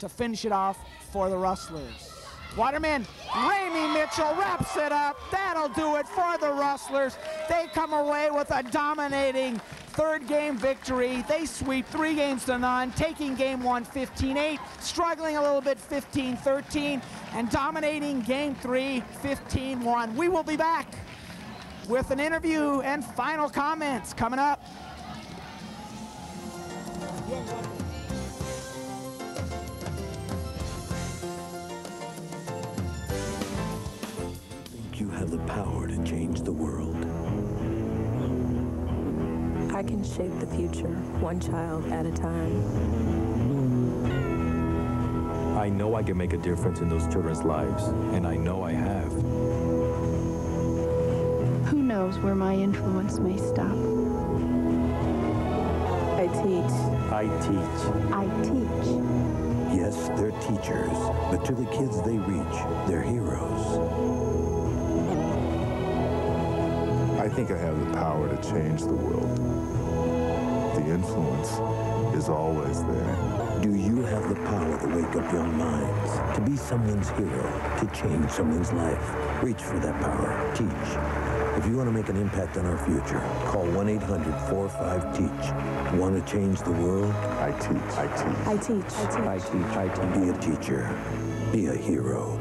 to finish it off for the Rustlers. Waterman, Ramey Mitchell wraps it up. That'll do it for the Rustlers. They come away with a dominating third game victory. They sweep 3 games to none, taking game 1 15-8, struggling a little bit 15-13, and dominating game 3 15-1. We will be back with an interview and final comments coming up. You have the power to change the world. I can shape the future, one child at a time. I know I can make a difference in those children's lives, and I know I have. Who knows where my influence may stop? I teach. I teach. I teach. Yes, they're teachers, but to the kids they reach, they're heroes. I think I have the power to change the world. The influence is always there. Do you have the power to wake up young minds, to be someone's hero, to change someone's life? Reach for that power. Teach. If you want to make an impact on our future, call 1-800-45-TEACH. Want to change the world? I teach. I teach. I teach. I teach. I teach. Be a teacher. Be a hero.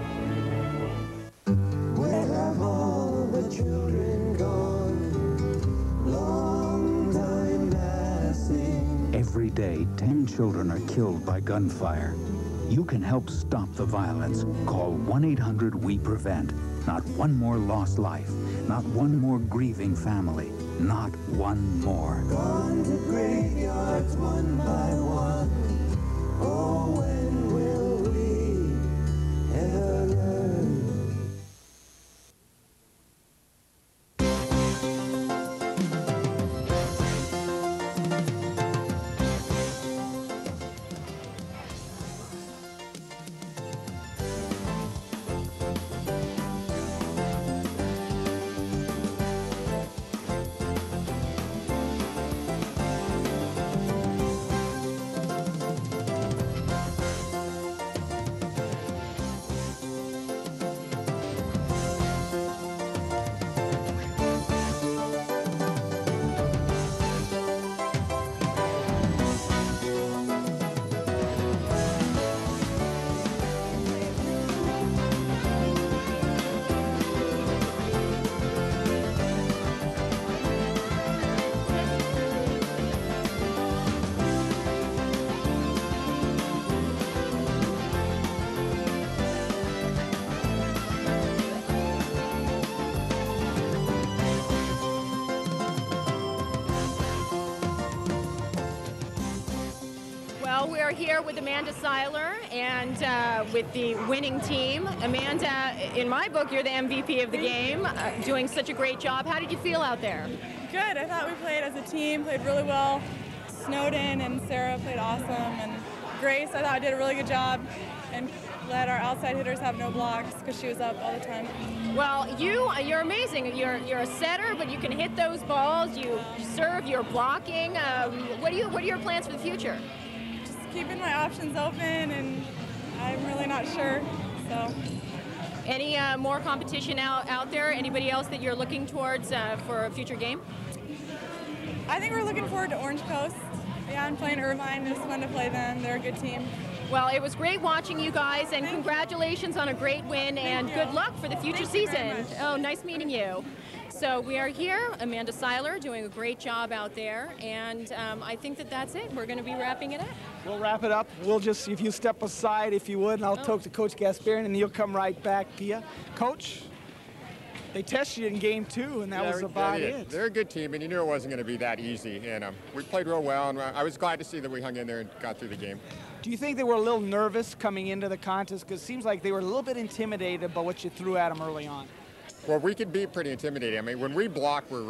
Where have all the children gone? Long time passing. Every day, 10 children are killed by gunfire. You can help stop the violence. Call 1-800-WE-PREVENT. Not one more lost life. Not one more grieving family. Not one more. Gone to graveyards one by one. Oh, when will we ever learn? We are here with Amanda Seiler and with the winning team. Amanda, in my book, you're the MVP of the game, doing such a great job. How did you feel out there? Good. I thought we played as a team, played really well. Snowden and Sarah played awesome, and Grace, I thought, did a really good job and let our outside hitters have no blocks because she was up all the time. Well, you're amazing. You're a setter, but you can hit those balls. You serve. You're blocking. What are your plans for the future? keeping my options open, and I'm really not sure. So. Any more competition out there? Anybody else that you're looking towards for a future game? I think we're looking forward to Orange Coast. Yeah, I'm playing Irvine. It's fun to play them. They're a good team. Well, it was great watching you guys, and congratulations on a great win, and good luck for the future season. Oh, nice meeting you. So we are here, Amanda Seiler doing a great job out there, and I think that that's it. We're going to be wrapping it up. We'll wrap it up. We'll just, if you step aside, if you would, and I'll talk to Coach Gasparian, and you'll come right back, Pia. Coach, they tested you in game 2, and that was about it. They're a good team, and you knew it wasn't going to be that easy. And we played real well, and I was glad to see that we hung in there and got through the game. Do you think they were a little nervous coming into the contest? Because it seems like they were a little bit intimidated by what you threw at them early on. Well, we could be pretty intimidating. I mean, when we block, we're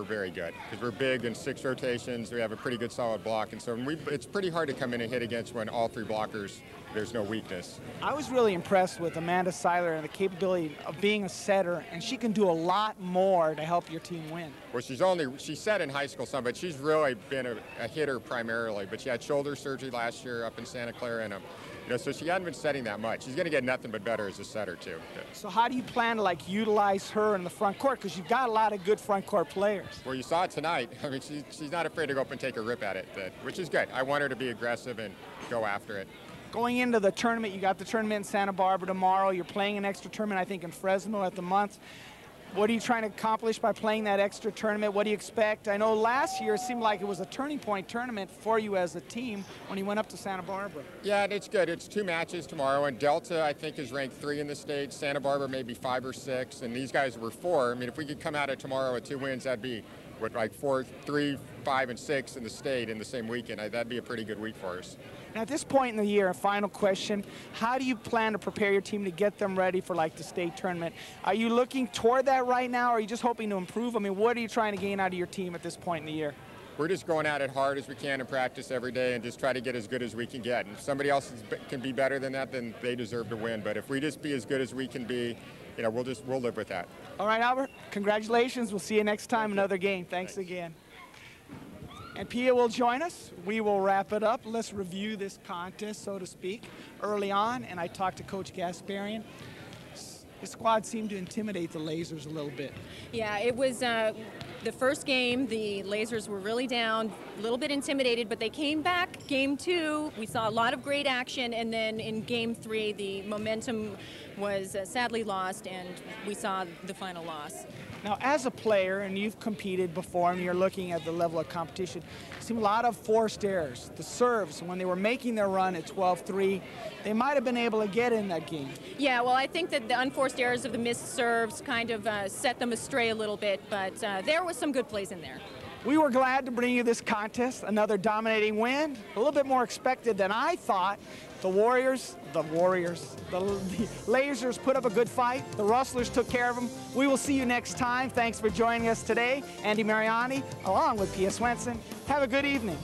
very good because we're big in 6 rotations. We have a pretty good solid block, and so it's pretty hard to come in and hit against when all 3 blockers, there's no weakness. I was really impressed with Amanda Seiler and the capability of being a setter, and she can do a lot more to help your team win. Well, she set in high school some, but she's really been a hitter primarily. But she had shoulder surgery last year up in Santa Clara, and so she hadn't been setting that much. She's going to get nothing but better as a setter, too. So how do you plan to, utilize her in the front court? Because you've got a lot of good front court players. Well, you saw it tonight. I mean, she's not afraid to go up and take a rip at it, which is good. I want her to be aggressive and go after it. Going into the tournament, you got the tournament in Santa Barbara tomorrow. You're playing an extra tournament, I think, in Fresno at the month. What are you trying to accomplish by playing that extra tournament? What do you expect? I know last year it seemed like it was a turning point tournament for you as a team when you went up to Santa Barbara. Yeah, it's good. It's 2 matches tomorrow, and Delta, I think, is ranked 3 in the state. Santa Barbara maybe 5 or 6, and these guys were 4. I mean, if we could come out of tomorrow with 2 wins, that'd be like 4, 3, 5, and 6 in the state in the same weekend. That'd be a pretty good week for us. Now, at this point in the year, a final question, how do you plan to prepare your team to get them ready for the state tournament? Are you looking toward that right now, or are you just hoping to improve? I mean, what are you trying to gain out of your team at this point in the year? We're just going at it hard as we can in practice every day and just try to get as good as we can get. And if somebody else can be better than that, then they deserve to win. But if we just be as good as we can be, we'll live with that. All right, Albert, congratulations. We'll see you next time, another game. Thanks again. And Pia will join us. We will wrap it up. Let's review this contest, so to speak, early on. And I talked to Coach Gasparian. The squad seemed to intimidate the Lasers a little bit. Yeah, it was the first game. The Lasers were really down, a little bit intimidated, but they came back. Game 2, we saw a lot of great action, and then in Game 3, the momentum was sadly lost, and we saw the final loss. Now, as a player, and you've competed before, and you're looking at the level of competition, you see a lot of forced errors. The serves, when they were making their run at 12-3, they might have been able to get in that game. Yeah, well, I think that the unforced errors of the missed serves kind of set them astray a little bit, but there was some good plays in there. We were glad to bring you this contest, another dominating win, a little bit more expected than I thought. The Lasers put up a good fight. The Rustlers took care of them. We will see you next time. Thanks for joining us today. Andy Mariani, along with Pia Swenson. Have a good evening.